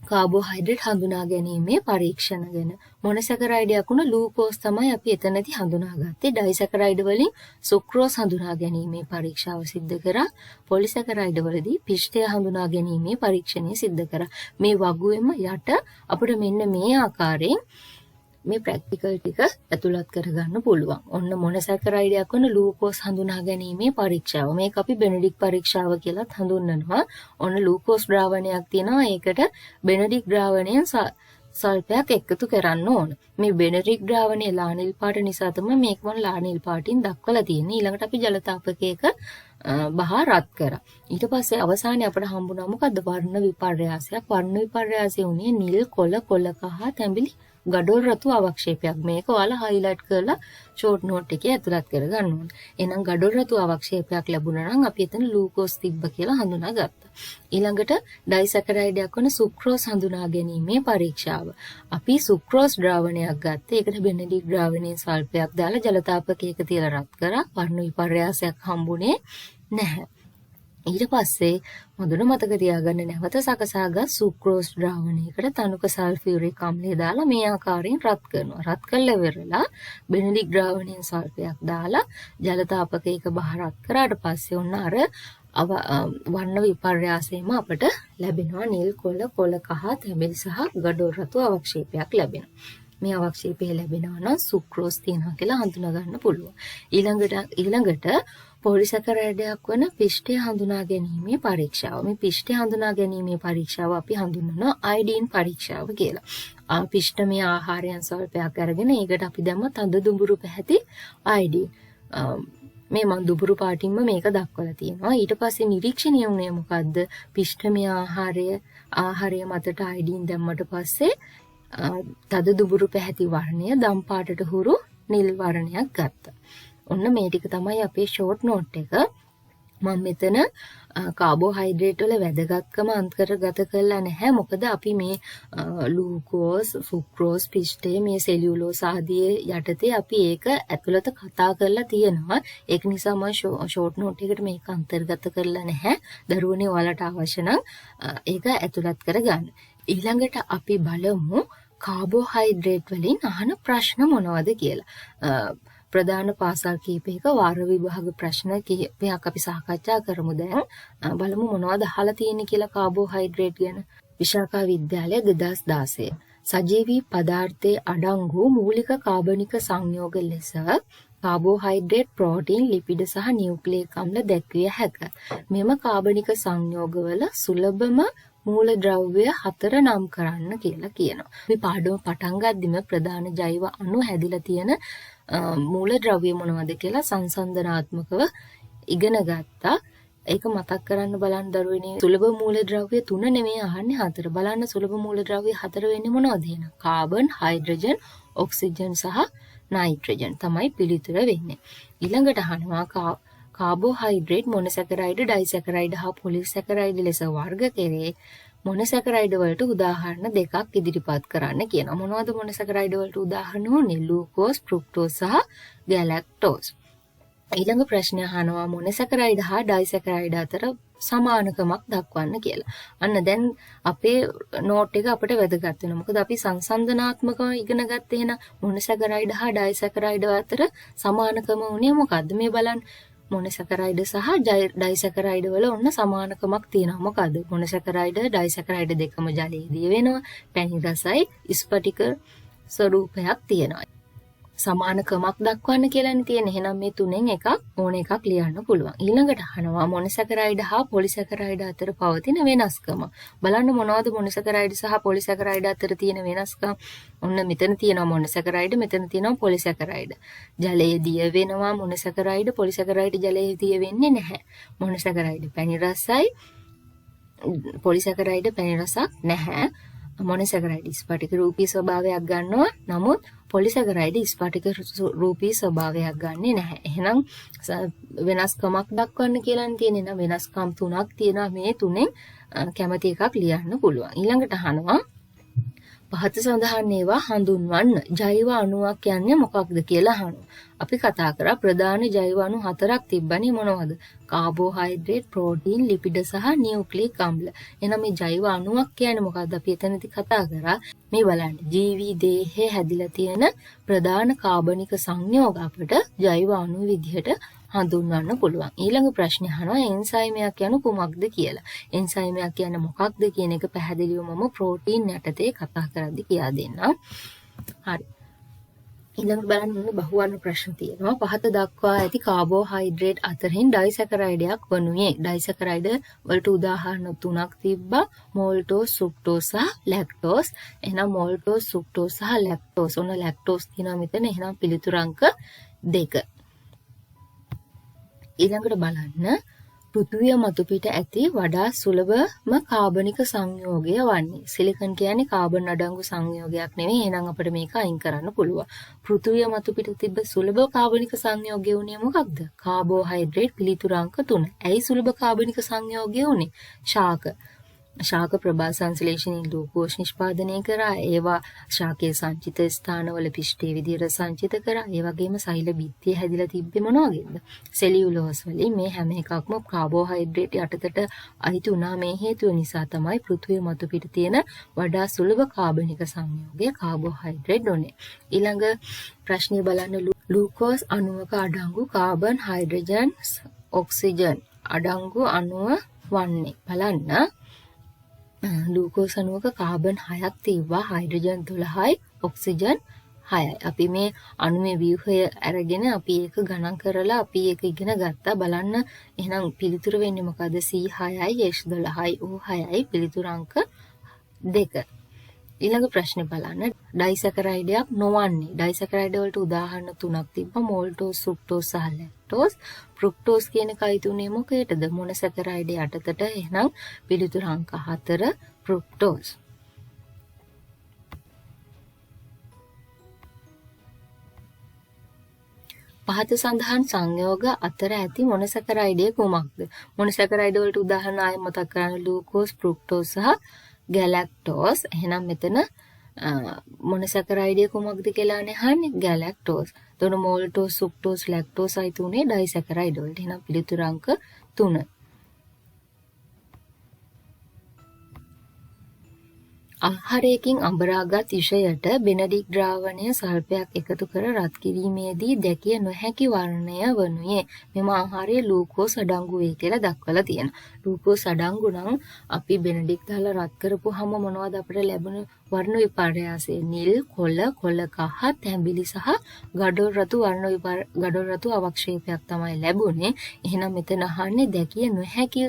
කාබෝහයිඩ්‍රේට් හඳුනා ගැනීමේ පරීක්ෂණ ගැන. මොනොසැකරයිඩයක් වුණ ලූකෝස් තමයි අපි එතනදී හඳුනාගත්තේ. ඩයිසැකරයිඩ් වලින් සුක්‍රෝස් හඳුනා ගැනීමේ පරීක්ෂාව සිද්ධ කරා. පොලිසැකරයිඩ් වලදී පිෂ්ඨය හඳුනා ගැනීමේ පරීක්ෂණය සිද්ධ කරා. මේ වගුවෙම යට අපිට මෙන්න මේ ආකාරයෙන් මේ ප්‍රැක්ටිකල් ටික ඇතුළත් කරගන්න පුළුවන්. ඔන්න මොනොසැකරයිඩයක් වන ලූකෝස් හඳුනා ගැනීමේ පරීක්ෂාව. මේක අපි බෙනඩික් පරීක්ෂාව කියලාත් හඳුන්වනවා. ඔන්න ලූකෝස් ද්‍රාවණයක් තියෙනවා. ඒකට බෙනඩික් ද්‍රාවණයෙන් සල්පයක් එකතු කරන්න ඕන. මේ බෙනඩික් ද්‍රාවණය ලා නිල් පාට නිසා තමයි මේක මොන ලා නිල් පාටින් දක්වලා තියෙන්නේ. ඊළඟට අපි ජල තාපකයක බහ රත් කරා. ඊට පස්සේ අවසානයේ අපට හම්බුණා මොකද්ද? වර්ණ විපර්යාසයක්. වර්ණ විපර්යාසය උනේ නිල් කොළ කහ තැඹිලි ගඩොල් රතු අවක්ෂේපයක්. මේක ඔයාලා හයිලයිට් කරලා ෂෝට් නෝට් එකේ ඇතුළත් කරගන්න ඕන. එහෙනම් ගඩොල් රතු අවක්ෂේපයක් ලැබුණා නම් අපි එතන ලූකෝස් තිබ්බ කියලා හඳුනාගත්තා. ඊළඟට ඩයිසැකරයිඩයක් වන සුක්‍රෝස් හඳුනා ගැනීමේ පරීක්ෂාව. අපි සුක්‍රෝස් ද්‍රාවණයක් ගත්තා. ඒකට බෙනඩික් ද්‍රාවණයේ සල්පයක් දාලා ජල තාපකයක තියලා රත් කරා. වර්ණ විපර්යාසයක් හම්බුනේ නැහැ. ඊට පස්සේ මොදුන මතක තියාගන්න නැවත සකසාගත් සුක්‍රෝස් ද්‍රාවණයකට තනුක සල්ෆියුරික් අම්ලය දාලා මේ ආකාරයෙන් රත් කරනවා. රත් කළා ඉවරලා බෙනඩික් ද්‍රාවණයෙන් සල්පයක් දාලා ජල තාපකයක බහ රත් කරාට පස්සේ ඔන්න අර වර්ණ විපර්යාසයෙන්ම අපට ලැබෙනවා නිල් කොළ කහ තැඹිලි සහ ගඩොල් රතු අවක්ෂේපයක් ලැබෙනවා. මේ අවක්ෂේපය ලැබෙනවා නම් සුක්‍රෝස් තියෙනවා කියලා හඳුනා ගන්න පුළුවන්. ඊළඟට පොලිසැකරයිඩයක් වන පිෂ්ඨය හඳුනා ගැනීමේ පරීක්ෂාව. මේ පිෂ්ඨය හඳුනා ගැනීමේ පරීක්ෂාව අපි හඳුන්වනවා අයඩීන් පරීක්ෂාව කියලා. පිෂ්ඨමය ආහාරයන් සල්පයක් අරගෙන ඒකට අපි දැම්ම තද දුඹුරු පැහැති අයඩීන්. මේ මම දුඹුරු පාටින්ම මේක දක්වලා තියෙනවා. ඊට පස්සේ නිරීක්ෂණය වුණේ මොකද්ද? පිෂ්ඨමය ආහාරය මතට අයඩීන් දැම්මට පස්සේ තද දුඹුරු පැහැති වර්ණය දම් පාටට හුරු නිල් වර්ණයක් ගත්තා. ඔන්න මේ ටික තමයි අපේ ෂෝට් නෝට් එක. මම මෙතන කාබෝහයිඩ්‍රේට් වල වැදගත්කම අන්තර්ගත කරලා නැහැ. මොකද අපි මේ ලූකෝස්, සුක්‍රෝස්, පිෂ්ඨය, මේ සෙලියුලෝස් ආදී යටතේ අපි ඒක ඇතුළත කතා කරලා තියෙනවා. ඒක නිසා මම ෂෝට් නෝට් එකට මේක අන්තර්ගත කරලා නැහැ. දරුවනේ ඔයාලට අවශ්‍ය නම් ඒක ඇතුළත් කරගන්න. ඊළඟට අපි බලමු කාබෝහයිඩ්‍රේට් වලින් අහන ප්‍රශ්න මොනවද කියලා. ප්‍රධාන පාසල් කීපයක වාර විභාග ප්‍රශ්න කිහිපයක් අපි සාකච්ඡා කරමු දැන්. බලමු මොනවද අහලා තියෙන්නේ කියලා කාබෝහයිඩ්‍රේට් ගැන. විශාඛා විද්‍යාලය 2016. සජීවී පදාර්ථයේ අඩංගු මූලික කාබනික සංයෝග ලෙස කාබෝහයිඩ්‍රේට්, ප්‍රෝටීන්, ලිපිඩ සහ නියුක්ලියික් අම්ල දැක්විය හැක. මෙම කාබනික සංයෝගවල සුලභම මූලද්‍රව්‍ය 4 නම් කරන්න කියලා කියනවා. මේ පාඩම පටන් ගද්දිම ප්‍රධාන ජෛව අණු හැදිලා තියෙන මූලද්‍රව්‍ය මොනවද කියලා සංසන්දනාත්මකව ඉගෙන ගත්තා. ඒක මතක් කරන්න බලන්න දරුවනේ. සුලභ මූලද්‍රව්‍ය 3 නෙමෙයි අහන්නේ 4. බලන්න සුලභ මූලද්‍රව්‍ය 4 වෙන්නේ මොනවද එහෙනම්? කාබන්, හයිඩ්‍රජන්, ඔක්සිජන් සහ නයිට්‍රජන් තමයි පිළිතුර වෙන්නේ. ඊළඟට අහනවා කාබෝහයිඩ්‍රේට් මොනොසැකරයිඩ්, ඩයිසැකරයිඩ් හා පොලිසැකරයිඩ් ලෙස වර්ග කෙරේ. මොනොසැකරයිඩ් වලට උදාහරණ දෙකක් ඉදිරිපත් කරන්න කියනවා. මොනවද මොනොසැකරයිඩ් වලට උදාහරණ? නිලූකෝස්, ෆ්‍රුක්ටෝස් සහ ගැලැක්ටෝස්. ඊළඟ ප්‍රශ්නය අහනවා මොනොසැකරයිඩ් හා ඩයිසැකරයිඩ් අතර සමානකමක් දක්වන්න කියලා. අන්න දැන් අපේ නෝට් එක අපිට වැදගත් වෙනවා. මොකද අපි සංසන්දනාත්මකව ඉගෙන ගත්තේ එහෙනම් මොනොසැකරයිඩ් හා ඩයිසැකරයිඩ් අතර සමානකම උනේ මොකද්ද? මේ බලන්න. මොනොසැකරයිඩ් සහ ඩයිසැකරයිඩ් වල ඔන්න සමානකමක් තියෙනවා. මොකද්ද? මොනොසැකරයිඩ්, ඩයිසැකරයිඩ් දෙකම ජලයේදී වෙනවා. පැණි රසයි ස්පටික ස්වරූපයක් තියෙනවා. සමානකමක් දක්වන්න කියලානේ තියෙන්නේ. එහෙනම් මේ තුනෙන් එකක් ඕන එකක් ලියන්න පුළුවන්. ඊළඟට අහනවා මොනොසැකරයිඩ් හා පොලිසැකරයිඩ් අතර පවතින වෙනස්කම. බලන්න මොනවද මොනොසැකරයිඩ් සහ පොලිසැකරයිඩ් අතර තියෙන වෙනස්කම්. ඔන්න මෙතන තියෙනවා මොනොසැකරයිඩ්, මෙතන තියෙනවා පොලිසැකරයිඩ්. ජලයේ දිය වෙනවා මොනොසැකරයිඩ්, පොලිසැකරයිඩ් ජලයේ දිය වෙන්නේ නැහැ. මොනොසැකරයිඩ් පැණි රසයි, පොලිසැකරයිඩ් පැණි රසක් නැහැ. මොනොසැකරයිඩ් ස්ෆටික රූපී ස්වභාවයක් ගන්නවා. නමුත් පොලිසැකරයිඩ් ස්ෆටික රූපී ස්වභාවයක් ගන්නෙ නැහැ. එහෙනම් වෙනස්කමක් දක්වන්න කියලා තියෙන්නේ. නම් වෙනස්කම් 3ක් තියෙනවා. මේ තුනෙන් කැමති එකක් ලියන්න පුළුවන්. ඊළඟට අහනවා පහත සඳහන් ඒවා හඳුන්වන්න. ජෛව අණුවක් කියන්නේ මොකක්ද කියලා අහනවා. අපි කතා කරා ප්‍රධාන ජෛව අණු 4ක් තිබ්බනේ මොනවද? කාබෝහයිඩ්‍රේට්, ප්‍රෝටීන්, ලිපිඩ සහ නියුක්ලික් අම්ල. එහෙනම් මේ ජෛව අණුවක් කියන්නේ මොකක්ද? අපි එතනදී කතා කරා මේ බලන්න. ජීවි දේහයේ හැදිලා තියෙන ප්‍රධාන කාබනික සංයෝග අපට ජෛව අණු විදිහට හඳුන්වන්න පුළුවන්. ඊළඟ ප්‍රශ්නේ අහනවා එන්සයිමයක් කියන්නේ කුමක්ද කියලා. එන්සයිමයක් කියන්නේ මොකක්ද කියන එක පැහැදිලිවම මම ප්‍රෝටීන් යටතේ කතා කරද්දී කියා දෙන්නම්. හරි. ඊළඟ බලන්න බහුවර්ණ ප්‍රශ්න තියෙනවා. පහත දක්වා ඇති කාබෝහයිඩ්‍රේට් අතරින් ඩයිසැකරයිඩයක් වනුයේ. ඩයිසැකරයිඩ වලට උදාහරණ 3ක් තිබ්බා. මෝල්ටෝස්, ෆෘක්ටෝස් සහ ලැක්ටෝස්. එහෙනම් මෝල්ටෝස්, ෆෘක්ටෝස් සහ ලැක්ටෝස්. ඔන්න ලැක්ටෝස් තියෙනවා මෙතන. එහෙනම් පිළිතුරු අංක 2. ඊළඟට බලන්න පෘථිවිය මතු පිට ඇති වඩා සුලභම කාබනික සංයෝගය වන්නේ. සිලිකන් කියන්නේ කාබන් අඩංගු සංයෝගයක් නෙවෙයි. එහෙනම් අපිට මේක අයින් කරන්න පුළුවන්. පෘථිවිය මතු පිට තිබ්බ සුලභ කාබනික සංයෝගය උනේ මොකක්ද? කාබෝහයිඩ්‍රේට්. පිළිතුරු අංක 3. ඇයි සුලභ කාබනික සංයෝගය උනේ? ශාක. ශාක ප්‍රභා සංශ්ලේෂණයෙන් ග්ලූකෝස් නිෂ්පාදනය කරා. ඒවා ශාකයේ සංචිත ස්ථානවල පිෂ්ඨයේ විදිහට සංචිත කරා. ඒ වගේම සෛල බිත්තිය හැදිලා තිබ්බේ මොන වගේද? සෙලියුලෝස් වලින්. මේ හැම එකක්ම කාබෝහයිඩ්‍රේට් යටතට අයිති වුණා. මේ හේතුව නිසා තමයි පෘථිවිය මතු පිට තියෙන වඩා සුලභ කාබනික සංයෝගය කාබෝහයිඩ්‍රේට් උනේ. ඊළඟ ප්‍රශ්නේ බලන්න ග්ලූකෝස් අණුවක අඩංගු කාබන්, හයිඩ්‍රජන්, ඔක්සිජන් අඩංගු අණුව වන්නේ. බලන්න ග්ලූකෝස් අණුවක කාබන් 6ක් තිබ්බා, හයිඩ්‍රජන් 12යි, ඔක්සිජන් 6යි. අපි මේ අණුවේ ව්‍යුහය අරගෙන අපි ඒක ගණන් කරලා අපි ඒක ඉගෙන ගත්තා. බලන්න එහෙනම් පිළිතුරු වෙන්නේ මොකද? C6යි, H12යි, O6යි. පිළිතුරු අංක 2. ඊළඟ ප්‍රශ්නේ බලන්න ඩයිසැකරයිඩයක් නොවන්නේ. ඩයිසැකරයිඩ වලට උදාහරණ 3ක් තිබ්බා. මෝල්ටෝස්, ෆෘක්ටෝස් සහ ලැක්ටෝස්. ෆෘක්ටෝස් කියන කයිතුනේ මොකේටද? මොනොසැකරයිඩ යටතට. එහෙනම් පිළිතුරු අංක 4 ෆෘක්ටෝස්. පහත සඳහන් සංයෝග අතර ඇති මොනොසැකරයිඩය කුමක්ද? මොනොසැකරයිඩ වලට උදාහරණ ආයෙ මතක් කරගන්න. ග්ලූකෝස්, ෆෘක්ටෝස් සහ ගැලැක්ටෝස්. එහෙනම් මෙතන මොනොසැකරයිඩය කුමක්ද කියලානේ අහන්නේ? ගැලැක්ටෝස්. එතකොට මෝල්ටෝස්, ෆෘක්ටෝස්, ලැක්ටෝස් අයිති උනේ ඩයිසැකරයිඩ වලට. එහෙනම් පිළිතුරු අංක 3. ආහාරයකින් අඹරාගත් විෂයට බෙනඩික් ද්‍රාවණය සල්පයක් එකතු කර රත් කිරීමේදී දැකිය නොහැකි වර්ණය වනුයේ. මෙම ආහාරයේ ලූකෝස් අඩංගු වේ කියලා දක්වලා තියෙනවා. ලූකෝස් අඩංගු නම් අපි බෙනඩික් දාලා රත් කරපුවාම මොනවද අපිට ලැබෙන වර්ණ විපර්යාසය? නිල්, කොළ, කොළ කහ, තැඹිලි සහ ගඩොල් රතු ගඩොල් රතු අවක්ෂේපයක් තමයි ලැබුණේ. එහෙනම් මෙතන අහන්නේ දැකිය නොහැකි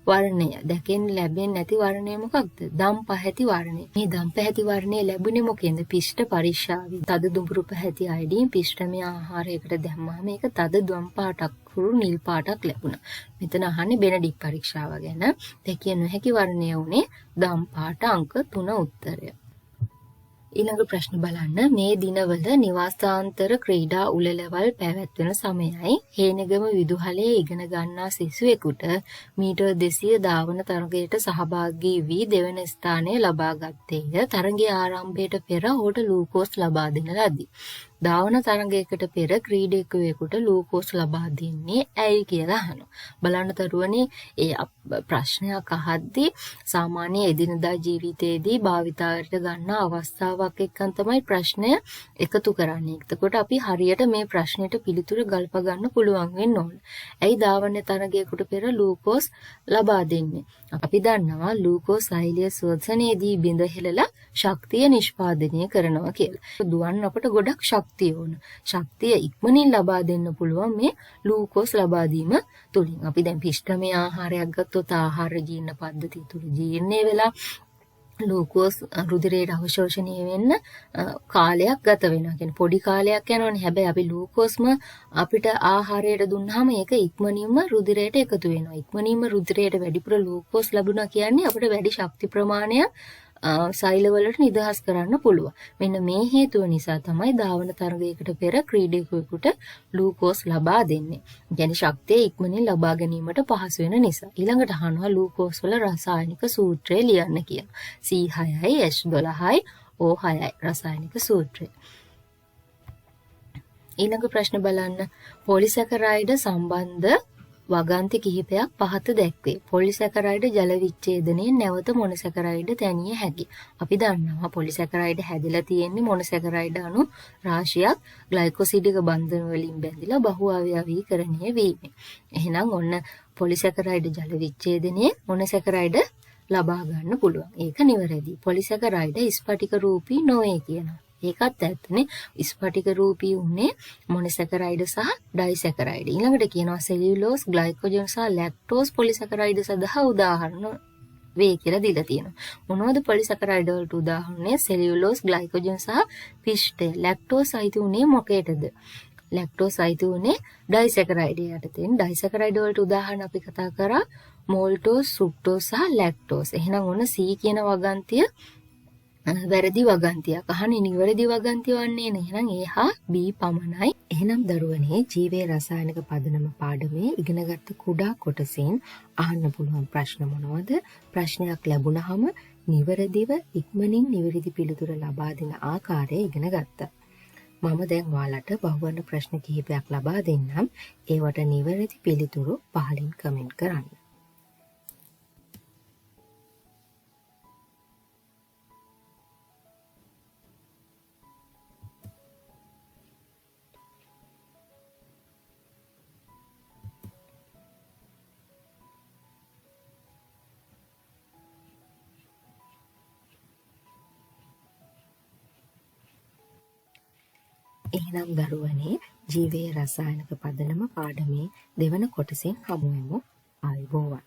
වර්ණය. දැකෙන්න ලැබෙන්නේ නැති වර්ණය මොකක්ද? දම් පැහැති වර්ණය. මේ දම් පැහැති වර්ණය ලැබුණේ මොකෙන්ද? පිෂ්ඨ පරික්ෂාවෙන්. තද දුඹුරු පැහැති අයඩින් පිෂ්ඨමය ආහාරයකට දැම්මම මේක තද දම් පාටක් හුරු නිල් පාටක් ලැබුණා. මෙතන අහන්නේ බෙනඩික් පරීක්ෂාව ගැන. දැකිය නොහැකි වර්ණය උනේ දම් පාට. අංක 3 උත්තරය. ඊළඟ ප්‍රශ්න බලන්න. මේ දිනවල නිවාසාන්තර ක්‍රීඩා උළෙලවල් පැවැත්වෙන සමයයි. හේනගම විදුහලේ ඉගෙන ගන්නා සිසුවෙකුට මීටර් 200 ධාවන තරගයට සහභාගී වී දෙවන ස්ථානය ලබා ගත්තේය. තරගයේ ආරම්භයට පෙර ඔහුට ලූකෝස් ලබා දෙන ලදී. ධාවන තරගයකට පෙර ක්‍රීඩකයෙකුට ලූකෝස් ලබා දෙන්නේ ඇයි කියලා අහනවා. බලන්න තරුවනේ ඒ ප්‍රශ්නයක් අහද්දී සාමාන්‍ය එදිනදා ජීවිතයේදී භාවිතයට ගන්න අවස්ථාවක් එක්කන් තමයි ප්‍රශ්නය එකතු කරන්නේ. එතකොට අපි හරියට මේ ප්‍රශ්නෙට පිළිතුරු ගල්ප ගන්න පුළුවන් වෙන්න ඕන. ඇයි ධාවන තරගයකට පෙර ලූකෝස් ලබා දෙන්නේ? අපි දන්නවා ලූකෝස් සෛලීය ශ්වසනයේදී බිඳ හෙළලා ශක්තිය නිෂ්පාදනය කරනවා කියලා. දුවන්න අපට ගොඩක් ශක්තිය ඕන. ශක්තිය ඉක්මනින් ලබා දෙන්න පුළුවන් මේ ලූකෝස් ලබා දීම තුලින්. අපි දැන් පිෂ්ඨමය ආහාරයක් ගත්තොත් ආහාර ජීර්ණ පද්ධතිය තුල ජීර්ණය වෙලා ලූකෝස් රුධිරයට අවශෝෂණය වෙන්න කාලයක් ගත වෙනවා. කියන්නේ පොඩි කාලයක් යනවනේ. හැබැයි අපි ලූකෝස්ම අපිට ආහාරයට දුන්නාම ඒක ඉක්මනින්ම රුධිරයට එකතු වෙනවා. ඉක්මනින්ම රුධිරයට වැඩිපුර ලූකෝස් ලැබුණා කියන්නේ අපිට වැඩි ශක්ති ප්‍රමාණයක් සෛලවලට නිදහස් කරන්න පුළුවන්. මෙන්න මේ හේතුව නිසා තමයි ධාවන තරගයකට පෙර ක්‍රීඩකයෙකුට ලූකෝස් ලබා දෙන්නේ. يعني ශක්තිය ඉක්මනින් ලබා ගැනීමට පහසු වෙන නිසා. ඊළඟට අහනවා ලූකෝස් වල රසායනික සූත්‍රය ලියන්න කියලා. C6යි H12යි O6යි රසායනික සූත්‍රය. ඊළඟ ප්‍රශ්න බලන්න. පොලිසැකරයිඩ් සම්බන්ධ වගන්ති කිහිපයක් පහත දැක්වේ. පොලිසැකරයිඩ් ජල විච්ඡේදනයේ නැවත මොනොසැකරයිඩ් තැනිය හැකියි. අපි දන්නවා පොලිසැකරයිඩ් හැදිලා තියෙන්නේ මොනොසැකරයිඩ් අණු රාශියක් ග්ලයිකෝසිඩික බන්ධන වලින් බැඳිලා බහු අවයවීකරණය වීමෙන්. එහෙනම් ඔන්න පොලිසැකරයිඩ් ජල විච්ඡේදනයේ මොනොසැකරයිඩ් ලබා ගන්න පුළුවන්. ඒක නිවැරදි. පොලිසැකරයිඩ් ස්ෆටික රූපී නොවේ කියනවා. ඒකත් ඇත්තනේ. ස්ෆටික රූපී උන්නේ මොනොසැකරයිඩ් සහ ඩයිසැකරයිඩ්. ඊළඟට කියනවා සෙලියුලෝස්, ග්ලයිකෝජන් සහ ලැක්ටෝස් පොලිසැකරයිඩ් සඳහා උදාහරණ වේ කියලා දීලා තියෙනවා. මොනවද පොලිසැකරයිඩ් වලට උදාහරණය? සෙලියුලෝස්, ග්ලයිකෝජන් සහ පිෂ්ඨය. ලැක්ටෝස් අයිති උනේ මොකේටද? ලැක්ටෝස් අයිති උනේ ඩයිසැකරයිඩ් යටතේ. ඩයිසැකරයිඩ් වලට උදාහරණ අපි කතා කරා මෝල්ටෝස්, ෆෘක්ටෝස් සහ ලැක්ටෝස්. එහෙනම් ඔන්න C කියන වගන්තිය වැරදි වගන්තියක්. අහන්නේ නිවැරදි වගන්තිය වන්නේ නේ. එහෙනම් A හා B පමණයි. එහෙනම් දරුවනේ ජීවයේ රසායනික පදනම පාඩමේ ඉගෙනගත්ත කුඩා කොටසින් අහන්න පුළුවන් ප්‍රශ්න මොනවද? ප්‍රශ්නයක් ලැබුණාම නිවැරදිව ඉක්මනින් නිවැරදි පිළිතුර ලබා දෙන ආකාරය ඉගෙන ගත්තා. මම දැන් ඔයාලට බහුවර්ණ ප්‍රශ්න කිහිපයක් ලබා දෙන්නම්. ඒවට නිවැරදි පිළිතුරු පහලින් කමෙන්ට් කරන්න. එහෙනම් දරුවනේ ජීවයේ රසායනික පදනම පාඩමේ දෙවන කොටසෙන් හමු වෙමු. ආයුබෝවන්.